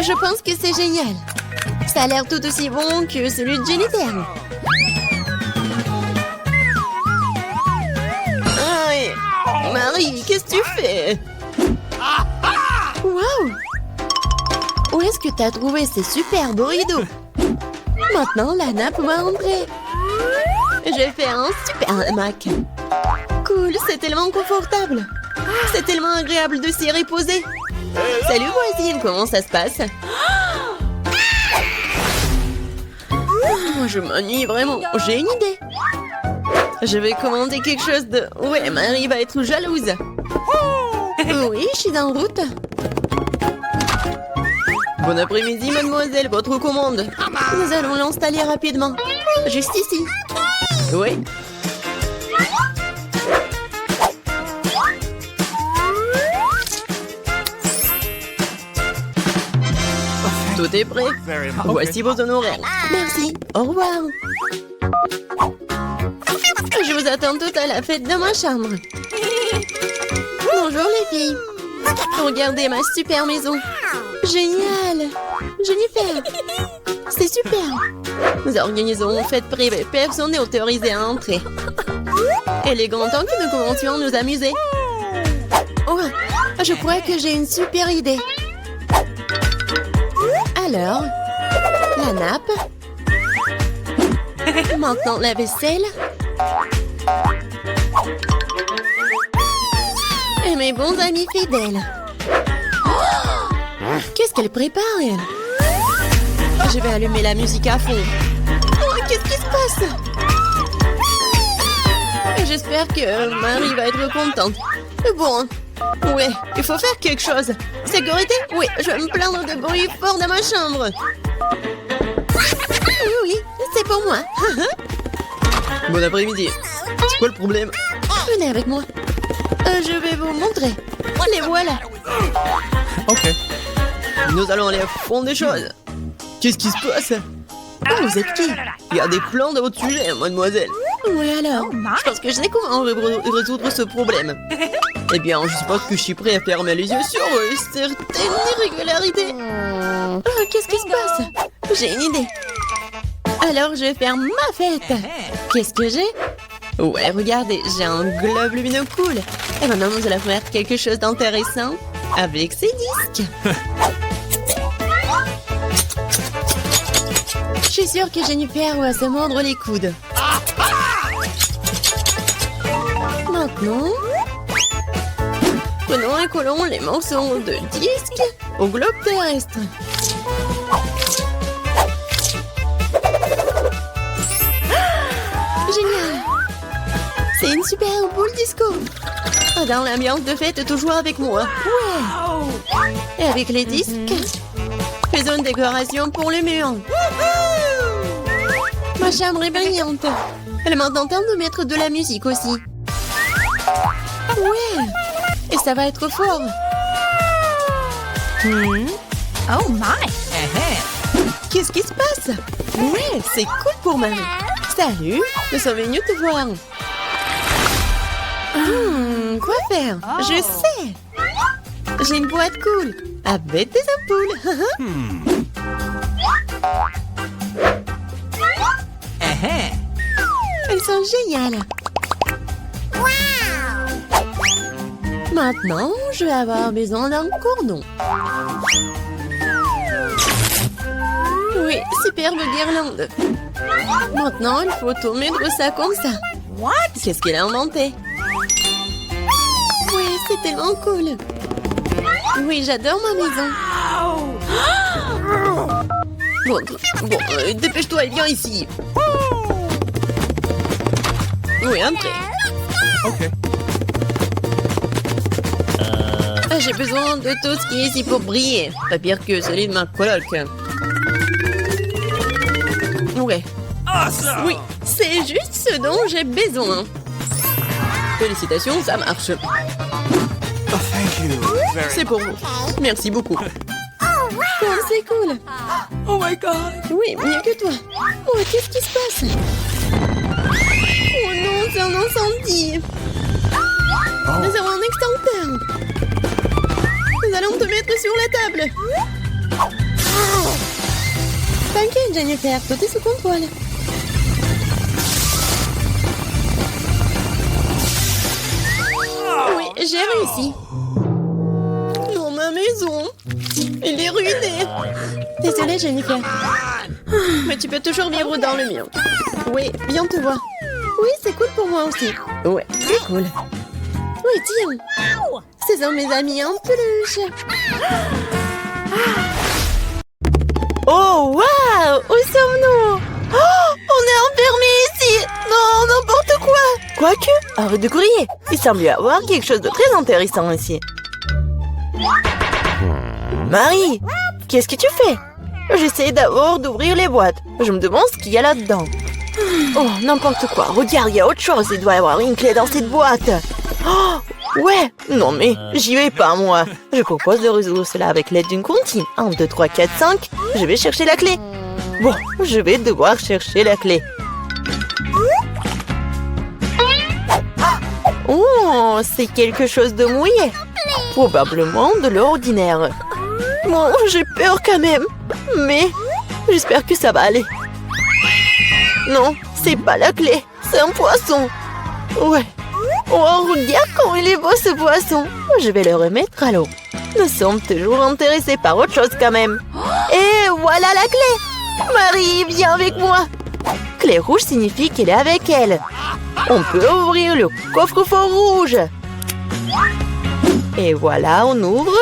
Je pense que c'est génial. Ça a l'air tout aussi bon que celui de Jennifer. Aïe. Marie, qu'est-ce que tu fais? Wow! Où est-ce que tu as trouvé ces superbes rideaux? Maintenant, la nappe va entrer. Je vais faire un super hamac. Cool, c'est tellement confortable. C'est tellement agréable de s'y reposer. Salut voisine, comment ça se passe? Je m'ennuie vraiment. J'ai une idée. Je vais commander quelque chose de... Ouais, Marie va être jalouse. Oui, je suis en route. Bon après-midi, mademoiselle, votre commande. Nous allons l'installer rapidement. Juste ici. Oui. Tout est prêt. Voici vos honoraires. Merci. Au revoir. Je vous attends toutes à la fête de ma chambre. Bonjour les filles. Regardez ma super maison. Génial. Jennifer. C'est super. Nous organisons une fête privée. Personne n'est autorisé à entrer. Il est grand temps que nous commencions à nous amuser. Oh, je crois que j'ai une super idée. Alors, la nappe. Maintenant, la vaisselle. Et mes bons amis fidèles. Oh, qu'est-ce qu'elle prépare, elle? Je vais allumer la musique à fond. Oh, qu'est-ce qui se passe? J'espère que Marie va être contente. Bon, ouais, il faut faire quelque chose. Sécurité? Oui, je vais me plaindre de bruit fort dans ma chambre. Oui, c'est pour moi. Bon après-midi. C'est quoi le problème? Venez avec moi. Je vais vous montrer. Les voilà. Ok. Nous allons aller au fond des choses. Qu'est-ce qui se passe? Oh, vous êtes qui? Il y a des plans de votre sujet, mademoiselle. Oui alors, je pense que je sais comment résoudre ce problème. Eh bien, je suppose que je suis prêt à fermer les yeux sur certaines irrégularités. Oh, qu'est-ce qui se passe? J'ai une idée. Alors, je vais faire ma fête. Qu'est-ce que j'ai? Ouais, regardez, j'ai un globe lumineux cool. Et maintenant, nous allons faire quelque chose d'intéressant avec ces disques. Je suis sûre que Jennifer va se mordre les coudes. Maintenant, prenons et collons les morceaux de disques au globe terrestre. Génial! C'est une super boule disco. Dans l'ambiance de fête, toujours avec moi. Ouais! Et avec les disques, faisons une décoration pour le mur. Ma chambre est brillante. Elle m'a tenté de mettre de la musique aussi. Ouais! Et ça va être fort. Oh my! Qu'est-ce qui se passe? Ouais, c'est cool pour Marie. Salut, nous sommes venus te voir. Quoi faire? Je sais. J'ai une boîte cool avec des ampoules. Elles sont géniales. Maintenant, je vais avoir besoin d'un cordon. Oui, superbe guirlande. Maintenant, il faut tout mettre ça comme ça. What? Qu'est-ce qu'elle a inventé? Oui, c'est tellement cool. Oui, j'adore ma maison. Bon, dépêche-toi et viens ici. Oui, entrez. Ok. J'ai besoin de tout ce qui est ici pour briller. Pas pire que celui de ma coloc. Ouais. Oui, c'est juste ce dont j'ai besoin. Félicitations, ça marche. Oh, thank you. C'est pour vous. Merci beaucoup. Oh, c'est cool. Oh my god! Oui, mieux que toi. Oh, qu'est-ce qui se passe? Oh non, c'est un incendie. Nous avons un extincteur. Nous allons te mettre sur la table. T'inquiète, Jennifer, tout est sous contrôle. Oui, j'ai réussi. Dans ma maison. Il est ruiné. Désolée, Jennifer. Mais tu peux toujours vivre dans le mien. Oui, viens te voir. Oui, c'est cool pour moi aussi. Ouais, c'est cool. Oui, tiens. Ce sont mes amis en peluche. Oh, waouh! Où sommes-nous? Oh, on est enfermés ici! Non, n'importe quoi! Quoique, arrête de crier. Il semble y avoir quelque chose de très intéressant ici. Marie, qu'est-ce que tu fais? J'essaie d'abord d'ouvrir les boîtes. Je me demande ce qu'il y a là-dedans. Oh, n'importe quoi. Regarde, il y a autre chose. Il doit y avoir une clé dans cette boîte. Oh, ouais. Non, mais j'y vais pas, moi. Je propose de résoudre cela avec l'aide d'une comptine. 1, 2, 3, 4, 5. Je vais chercher la clé. Bon, je vais devoir chercher la clé. Oh, c'est quelque chose de mouillé. Probablement de l'eau ordinaire. Bon, j'ai peur quand même. Mais j'espère que ça va aller. Non, c'est pas la clé. C'est un poisson. Ouais. Oh, regarde comment il est beau ce poisson. Je vais le remettre à l'eau. Nous sommes toujours intéressés par autre chose quand même. Et voilà la clé. Marie, viens avec moi. Clé rouge signifie qu'elle est avec elle. On peut ouvrir le coffre-fort rouge. Et voilà, on ouvre.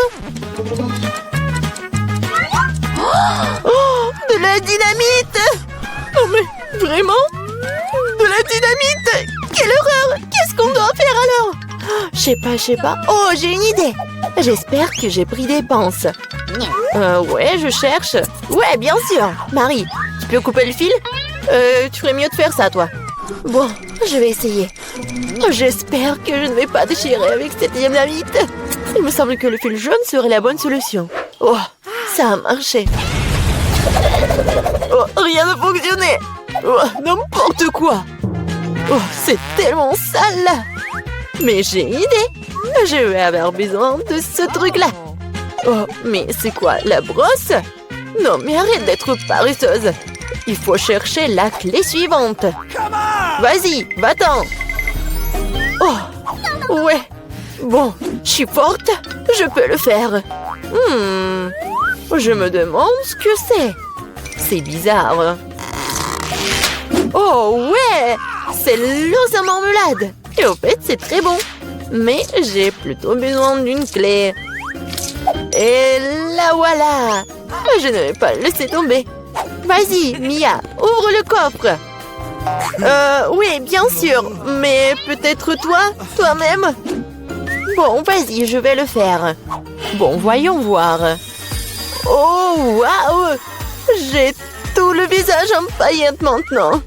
Oh, de la dynamite! Oh, mais vraiment? De la dynamite! Quelle horreur! Qu'est-ce qu'on doit faire alors? Je sais pas. Oh, j'ai une idée! J'espère que j'ai pris des pinces. Ouais, je cherche. Ouais, bien sûr. Marie, tu peux couper le fil? Tu ferais mieux de faire ça, toi. Bon, je vais essayer. J'espère que je ne vais pas déchirer avec cette dynamite. Il me semble que le fil jaune serait la bonne solution. Oh, ça a marché. Oh, rien ne fonctionnait. Oh, n'importe quoi. Oh, c'est tellement sale là. Mais j'ai une idée. Je vais avoir besoin de ce truc-là. Oh, mais c'est quoi, la brosse? Non, mais arrête d'être paresseuse. Il faut chercher la clé suivante. Vas-y, va-t'en. Oh, ouais. Bon, je suis forte. Je peux le faire. Je me demande ce que c'est. C'est bizarre. Oh, ouais. C'est l'os à marmelade. Et au fait, c'est très bon. Mais j'ai plutôt besoin d'une clé. Et la voilà. Je ne vais pas le laisser tomber. Vas-y, Mia, ouvre le coffre. Oui, bien sûr. Mais peut-être toi-même. Bon, vas-y, je vais le faire. Bon, voyons voir. Oh, waouh! J'ai tout le visage en paillettes maintenant.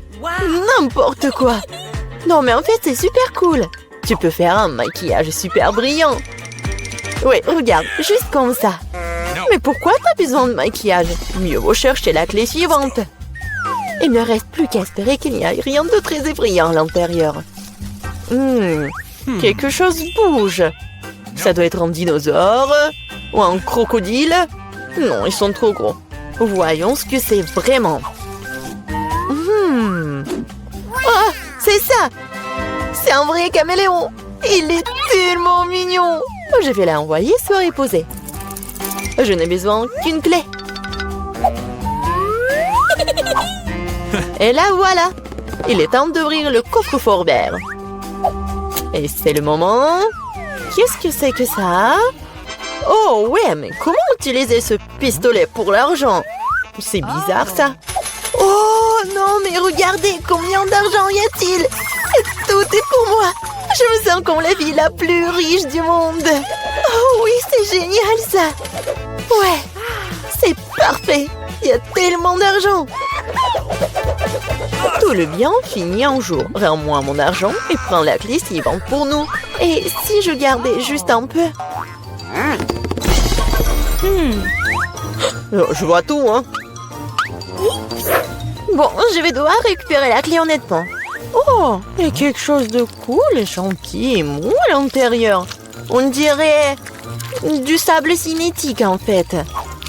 N'importe quoi. Non, mais en fait, c'est super cool. Tu peux faire un maquillage super brillant. Oui, regarde, juste comme ça. Mais pourquoi t'as besoin de maquillage? Mieux vaut chercher la clé suivante. Il ne reste plus qu'à espérer qu'il n'y ait rien de très effrayant à l'intérieur. Quelque chose bouge. Ça doit être un dinosaure ou un crocodile. Non, ils sont trop gros. Voyons ce que c'est vraiment. Oh, c'est ça. C'est un vrai caméléon. Il est tellement mignon. Je vais l'envoyer se reposer. Je n'ai besoin qu'une clé. Et là, voilà. Il est temps d'ouvrir le coffre-fort vert. Et c'est le moment. Qu'est-ce que c'est que ça? Oh, ouais, mais comment utiliser ce pistolet pour l'argent? C'est bizarre, ça. Oh, non, mais regardez, combien d'argent y a-t-il? Tout est pour moi. Je me sens comme la ville la plus riche du monde. Oh oui, c'est génial, ça. Ouais, c'est parfait. Il y a tellement d'argent. Tout le bien finit un jour. Rends-moi mon argent et prends la clé suivante pour nous. Et si je gardais juste un peu? Je vois tout, hein. Bon, je vais devoir récupérer la clé honnêtement. Oh, il y a quelque chose de cool et chunky et mou à l'intérieur. On dirait du sable cinétique en fait.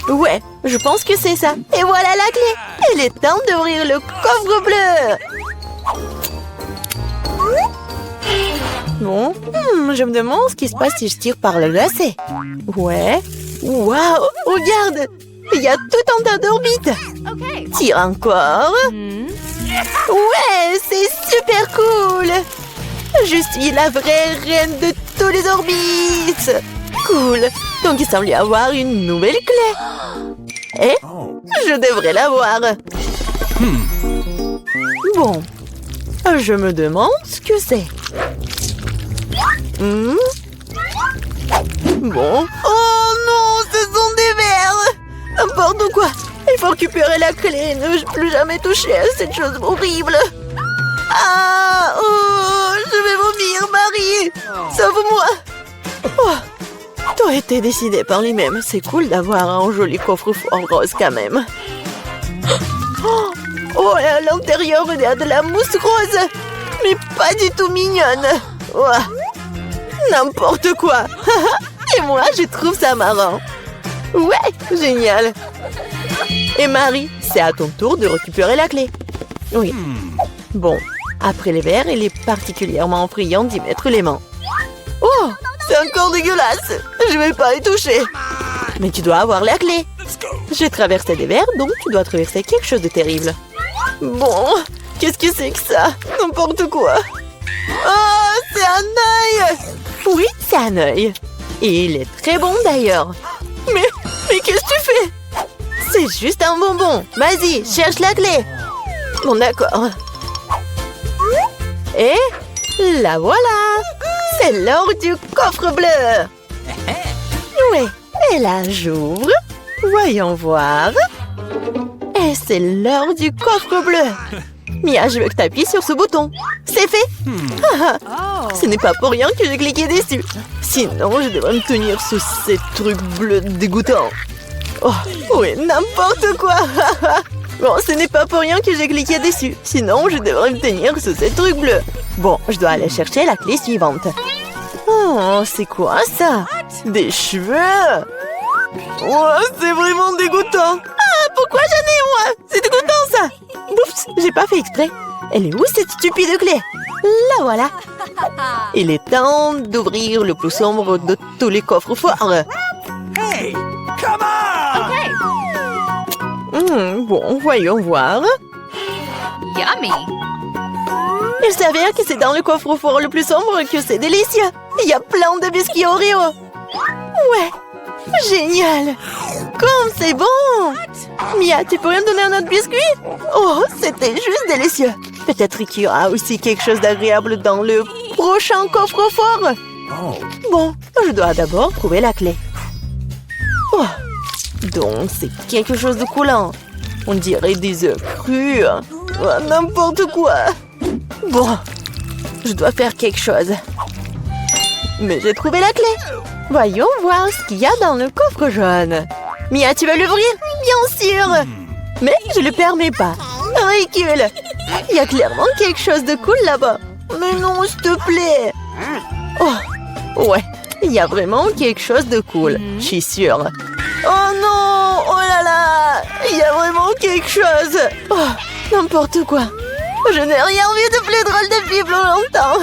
Ouais, je pense que c'est ça. Et voilà la clé. Il est temps d'ouvrir le coffre bleu. Bon, je me demande ce qui se passe si je tire par le lacet. Ouais. Waouh, regarde. Il y a tout un tas d'orbites. Tire encore. Ouais, c'est super cool. Je suis la vraie reine de tous les orbites. Cool. Donc il semble y avoir une nouvelle clé. Et je devrais l'avoir. Bon. Je me demande ce que c'est. Bon. Oh non, ce sont des vers. N'importe quoi. Il faut récupérer la clé et ne plus jamais toucher à cette chose horrible. Ah, oh, je vais vomir, Marie. Sauve-moi. Oh, tout a été décidé par lui-même. C'est cool d'avoir un joli coffre-fort rose quand même. Oh, à l'intérieur, il y a de la mousse rose. Mais pas du tout mignonne. Oh, n'importe quoi. Et moi, je trouve ça marrant. Ouais, génial. Et Marie, c'est à ton tour de récupérer la clé. Oui. Bon, après les verres, il est particulièrement friand d'y mettre les mains. Oh, c'est encore dégueulasse. Je vais pas y toucher. Mais tu dois avoir la clé. J'ai traversé des verres, donc tu dois traverser quelque chose de terrible. Bon, qu'est-ce que c'est que ça? N'importe quoi. Oh, c'est un œil. Oui, c'est un œil. Et il est très bon d'ailleurs. Mais qu'est-ce que tu fais? C'est juste un bonbon. Vas-y, cherche la clé. Bon, d'accord. Et la voilà. C'est l'or du coffre bleu. Oui, et là, j'ouvre. Voyons voir. Et c'est l'or du coffre bleu. Mia, je veux que tu appuies sur ce bouton. C'est fait. Ce n'est pas pour rien que j'ai cliqué dessus. Sinon, je devrais me tenir sur ces trucs bleus dégoûtants. Oh, oui, n'importe quoi. Bon, ce n'est pas pour rien que j'ai cliqué dessus. Sinon, je devrais me tenir sur ces trucs bleus. Bon, je dois aller chercher la clé suivante. Oh, c'est quoi ça? Des cheveux? Oh, c'est vraiment dégoûtant. Ah, pourquoi j'en ai moi? C'est dégoûtant ça. Oups, j'ai pas fait exprès. Elle est où cette stupide clé? La voilà. Il est temps d'ouvrir le plus sombre de tous les coffres forts. Hey, come on! Bon, voyons voir. Yummy. Il s'avère que c'est dans le coffre-fort le plus sombre que c'est délicieux. Il y a plein de biscuits Oreo. Ouais, génial. Comme c'est bon. Mia, tu pourrais me donner un autre biscuit? Oh, c'était juste délicieux. Peut-être qu'il y aura aussi quelque chose d'agréable dans le prochain coffre-fort. Bon, je dois d'abord trouver la clé. Oh, donc c'est quelque chose de coulant. On dirait des œufs crus. Oh, n'importe quoi. Bon, je dois faire quelque chose. Mais j'ai trouvé la clé. Voyons voir ce qu'il y a dans le coffre jaune. Mia, tu vas l'ouvrir? Bien sûr. Mais je le permets pas. Ridicule. Il y a clairement quelque chose de cool là-bas. Mais non, s'il te plaît. Oh, ouais. Il y a vraiment quelque chose de cool. Je suis sûre. Oh non! Oh là là! Il y a vraiment quelque chose. Oh, n'importe quoi. Je n'ai rien vu de plus drôle depuis plus longtemps.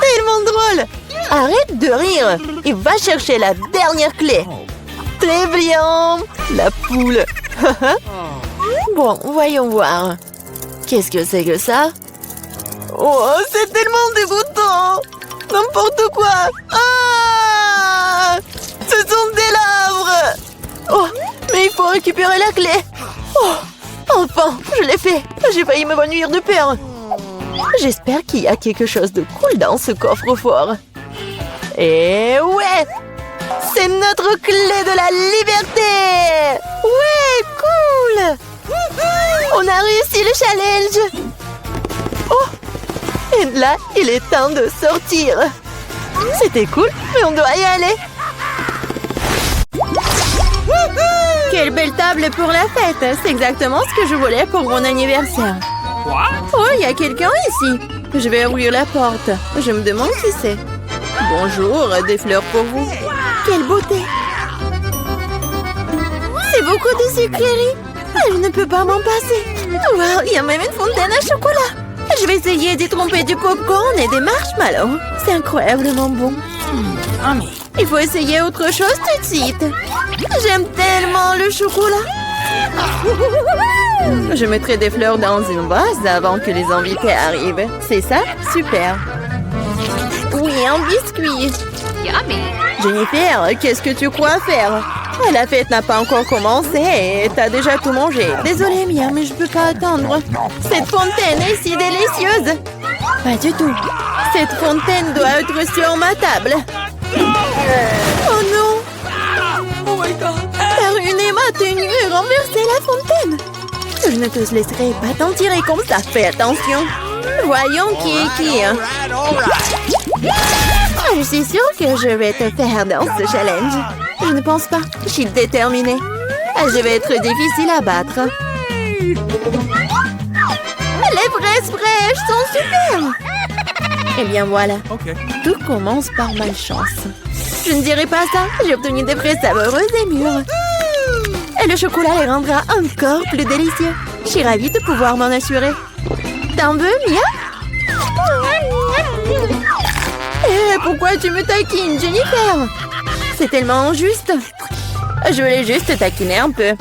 Tellement drôle. Arrête de rire et va chercher la dernière clé. Très bien. La poule. Bon, voyons voir. Qu'est-ce que c'est que ça? Oh, c'est tellement dégoûtant. N'importe quoi. Ah! Ce sont des larves. Oh, mais il faut récupérer la clé. Oh, enfin, je l'ai fait. J'ai failli m'évanouir de peur. J'espère qu'il y a quelque chose de cool dans ce coffre-fort. Et ouais! C'est notre clé de la liberté! Ouais, cool! On a réussi le challenge! Oh! Et là, il est temps de sortir. C'était cool, mais on doit y aller. Quelle belle table pour la fête! C'est exactement ce que je voulais pour mon anniversaire. Oh, il y a quelqu'un ici. Je vais ouvrir la porte. Je me demande qui c'est. Bonjour, des fleurs pour vous. Quelle beauté! C'est beaucoup de sucreries. Je ne peux pas m'en passer. Wow, il y a même une fontaine à chocolat. Je vais essayer d'y tromper du popcorn et des marshmallows. C'est incroyablement bon. Il faut essayer autre chose tout de suite. J'aime tellement le chocolat. Je mettrai des fleurs dans une vase avant que les invités arrivent. C'est ça? Super. et un biscuit. Yummy. Jennifer, qu'est-ce que tu crois faire? La fête n'a pas encore commencé et t'as déjà tout mangé. Désolée, Mia, mais je peux pas attendre. Cette fontaine est si délicieuse. Pas du tout. Cette fontaine doit être sur ma table. Oh non! T'as ruiné ma tenue et renversé la fontaine. Je ne te laisserai pas t'en tirer comme ça. Fais attention. Voyons qui est qui. Je suis sûre que je vais te faire dans ce challenge. Je ne pense pas. Je suis déterminée. Je vais être difficile à battre. Les fraises fraîches sont super. Eh bien voilà. Tout commence par malchance. Je ne dirai pas ça. J'ai obtenu des fraises savoureuses et mûres. Et le chocolat les rendra encore plus délicieux. Je suis ravie de pouvoir m'en assurer. T'en veux, Mia? Eh, pourquoi tu me taquines, Jennifer? C'est tellement injuste. Je voulais juste taquiner un peu.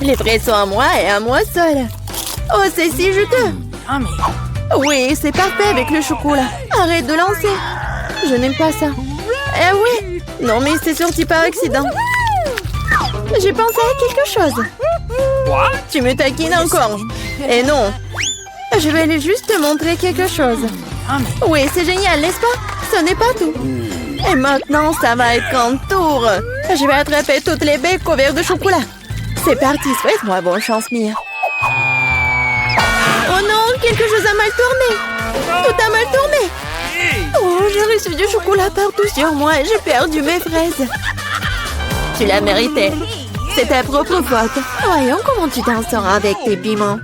Les fraises sont à moi et à moi seule. Oh, c'est si juteux. Oui, c'est parfait avec le chocolat. Arrête de lancer. Je n'aime pas ça. Eh oui. Non, mais c'est sorti par accident. J'ai pensé à quelque chose. Tu me taquines encore. Et non. Je vais aller juste te montrer quelque chose. Oui, c'est génial, n'est-ce pas? Ce n'est pas tout. Et maintenant, ça va être en tour. Je vais attraper toutes les baies couvertes de chocolat. C'est parti, souhaite-moi bonne chance, Mia. Oh non, quelque chose a mal tourné. Tout a mal tourné. Oh, j'ai reçu du chocolat partout sur moi et j'ai perdu mes fraises. Tu l'as mérité. C'est ta propre faute. Voyons comment tu t'en sors avec tes piments.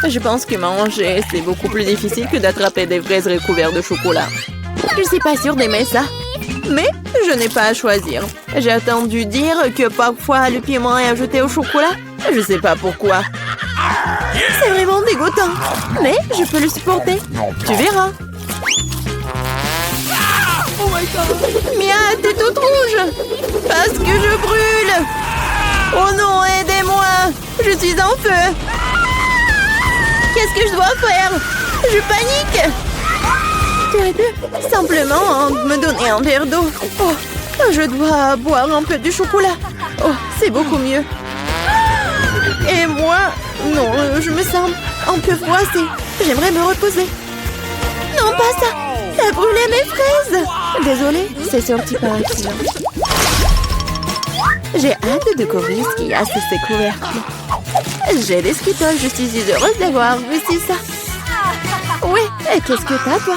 Je pense que manger, c'est beaucoup plus difficile que d'attraper des fraises recouvertes de chocolat. Je suis pas sûre d'aimer ça. Mais je n'ai pas à choisir. J'ai entendu dire que parfois le piment est ajouté au chocolat. Je sais pas pourquoi. C'est vraiment dégoûtant. Mais je peux le supporter. Tu verras. Mia, t'es toute rouge. Parce que je brûle. Oh non, aidez-moi. Je suis en feu. Qu'est-ce que je dois faire? Je panique. Tu aurais pu simplement me donner un verre d'eau. Oh, je dois boire un peu de chocolat. Oh, c'est beaucoup mieux. Et moi, non, je me sens un peu froissée. J'aimerais me reposer. Non, pas ça. T'as brûlé mes fraises. Désolée, c'est sorti par accident. J'ai hâte de découvrir ce qu'il y a sous ces couvercles. J'ai des Skittles, je suis si heureuse d'avoir réussi ça. Oui, et qu'est-ce que t'as, toi?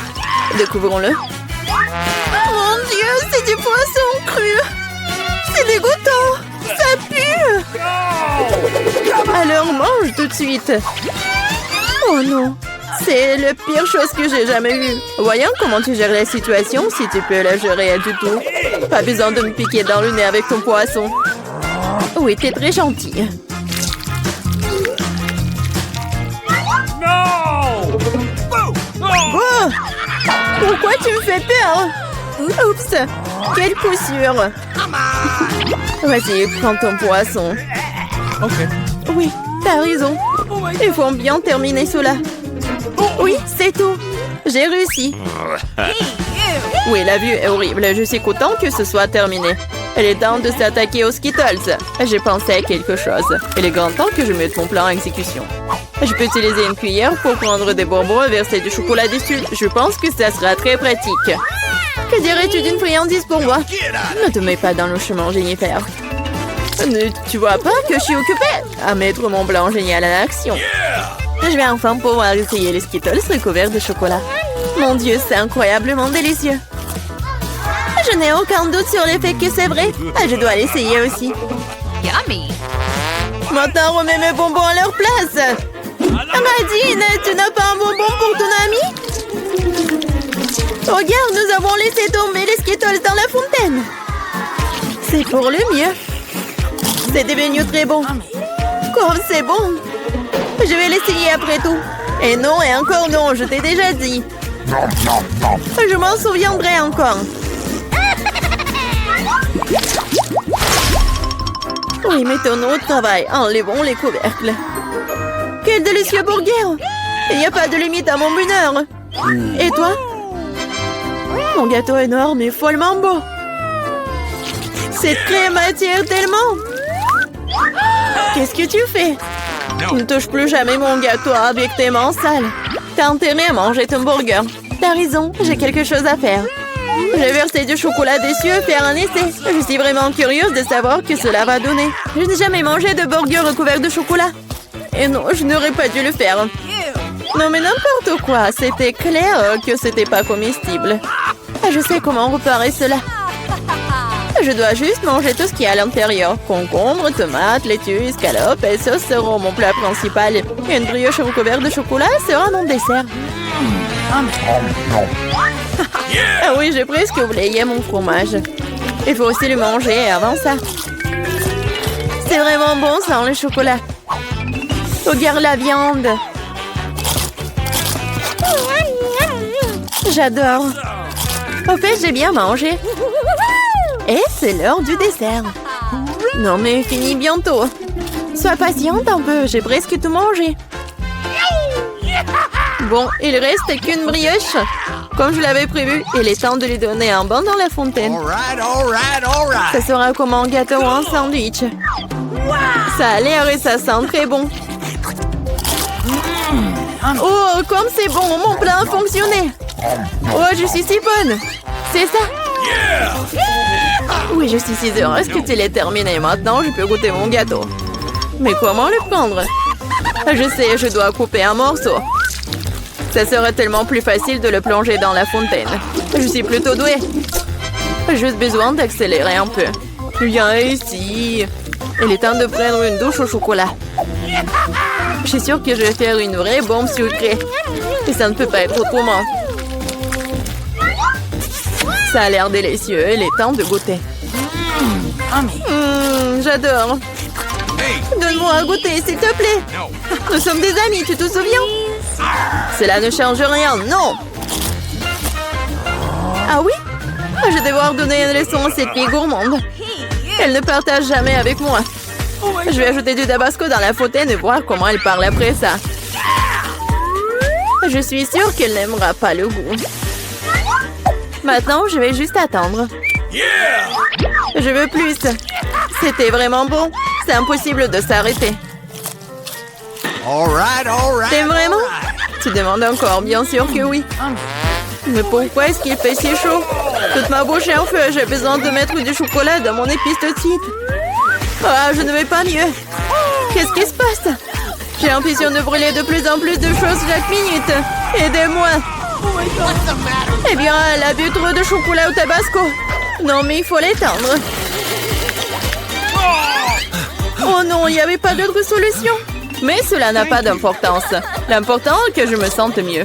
Découvrons-le. Mon Dieu, c'est du poisson cru. C'est dégoûtant. Ça pue. Alors mange tout de suite. Oh non, c'est la pire chose que j'ai jamais vue. Voyons comment tu gères la situation, si tu peux la gérer du tout. Pas besoin de me piquer dans le nez avec ton poisson. Oui, t'es très gentille. Oh! Pourquoi tu me fais peur? Oups! Quelle poussure! Vas-y, prends ton poisson. Oui, t'as raison. Il faut bien terminer cela. Oui, c'est tout. J'ai réussi. Oui, la vue est horrible. Je suis content que ce soit terminé. Il est temps de s'attaquer aux Skittles. J'ai pensé à quelque chose. Il est grand temps que je mette mon plan en exécution. Je peux utiliser une cuillère pour prendre des bonbons et verser du chocolat dessus. Je pense que ça sera très pratique. Que dirais-tu d'une friandise pour moi? Ne te mets pas dans le chemin, Jennifer. Tu vois pas que je suis occupée à mettre mon blanc génial en action. Je vais enfin pouvoir essayer les Skittles recouverts de chocolat. Mon Dieu, c'est incroyablement délicieux. Je n'ai aucun doute sur le fait que c'est vrai. Je dois l'essayer aussi. Yummy. Maintenant, remets mes bonbons à leur place. Nadine, tu n'as pas un bonbon pour ton ami? Regarde, nous avons laissé tomber les Skittles dans la fontaine. C'est pour le mieux. C'est devenu très bon. Comme c'est bon. Je vais l'essayer après tout. Et non, et encore non, je t'ai déjà dit. Je m'en souviendrai encore. Oui, mettons-nous au travail. Enlevons les couvercles. Quel délicieux burger! Il n'y a pas de limite à mon bonheur. Et toi? Mon gâteau est énorme et follement beau. Cette crème attire tellement. Qu'est-ce que tu fais? Ne touche plus jamais mon gâteau avec tes mains sales. T'as intérêt à manger ton burger. T'as raison, j'ai quelque chose à faire. J'ai versé du chocolat dessus et faire un essai. Je suis vraiment curieuse de savoir ce que cela va donner. Je n'ai jamais mangé de burger recouvert de chocolat. Et non, je n'aurais pas dû le faire. Non mais n'importe quoi, c'était clair que c'était pas comestible. Je sais comment réparer cela. Je dois juste manger tout ce qu'il y a à l'intérieur. Concombre, tomates, laitue, escalope et sauce seront mon plat principal. Et une brioche recouverte de chocolat sera mon dessert. Ah oui, j'ai presque oublié mon fromage. Il faut aussi le manger avant ça. C'est vraiment bon sans le chocolat. Regarde la viande. J'adore. Au fait, j'ai bien mangé. Et c'est l'heure du dessert. Non mais fini bientôt. Sois patiente un peu, j'ai presque tout mangé. Bon, il reste qu'une brioche. Comme je l'avais prévu, il est temps de lui donner un bain dans la fontaine. Ça sera comme un gâteau ou un sandwich. Ça a l'air et ça sent très bon. Oh, comme c'est bon, mon plan a fonctionné. Oh, je suis si bonne. C'est ça? Oui, je suis si heureuse que tu l'aies terminé. Maintenant, je peux goûter mon gâteau. Mais comment le prendre? Je sais, je dois couper un morceau. Ça serait tellement plus facile de le plonger dans la fontaine. Je suis plutôt douée. Juste besoin d'accélérer un peu. Viens ici. Il est temps de prendre une douche au chocolat. Je suis sûre que je vais faire une vraie bombe sucrée. Et ça ne peut pas être autrement. Ça a l'air délicieux. Il est temps de goûter. J'adore. Donne-moi à goûter, s'il te plaît. Nous sommes des amis, tu te souviens? Cela ne change rien, non. Ah oui? Je vais devoir donner une leçon à cette fille gourmande. Elle ne partage jamais avec moi. Je vais ajouter du tabasco dans la fontaine et voir comment elle parle après ça. Je suis sûre qu'elle n'aimera pas le goût. Maintenant, je vais juste attendre. Je veux plus. C'était vraiment bon. C'est impossible de s'arrêter. T'aimes vraiment? Tu demandes encore, bien sûr que oui. Mais pourquoi est-ce qu'il fait si chaud? Toute ma bouche est en feu. J'ai besoin de mettre du chocolat dans mon épice tout de suite. Ah, je ne vais pas mieux. Qu'est-ce qui se passe? J'ai l'impression de brûler de plus en plus de choses chaque minute. Aidez-moi. Eh bien, elle a bu trop de chocolat au tabasco. Non, mais il faut l'éteindre. Oh non, il n'y avait pas d'autre solution. Mais cela n'a pas d'importance. L'important est que je me sente mieux.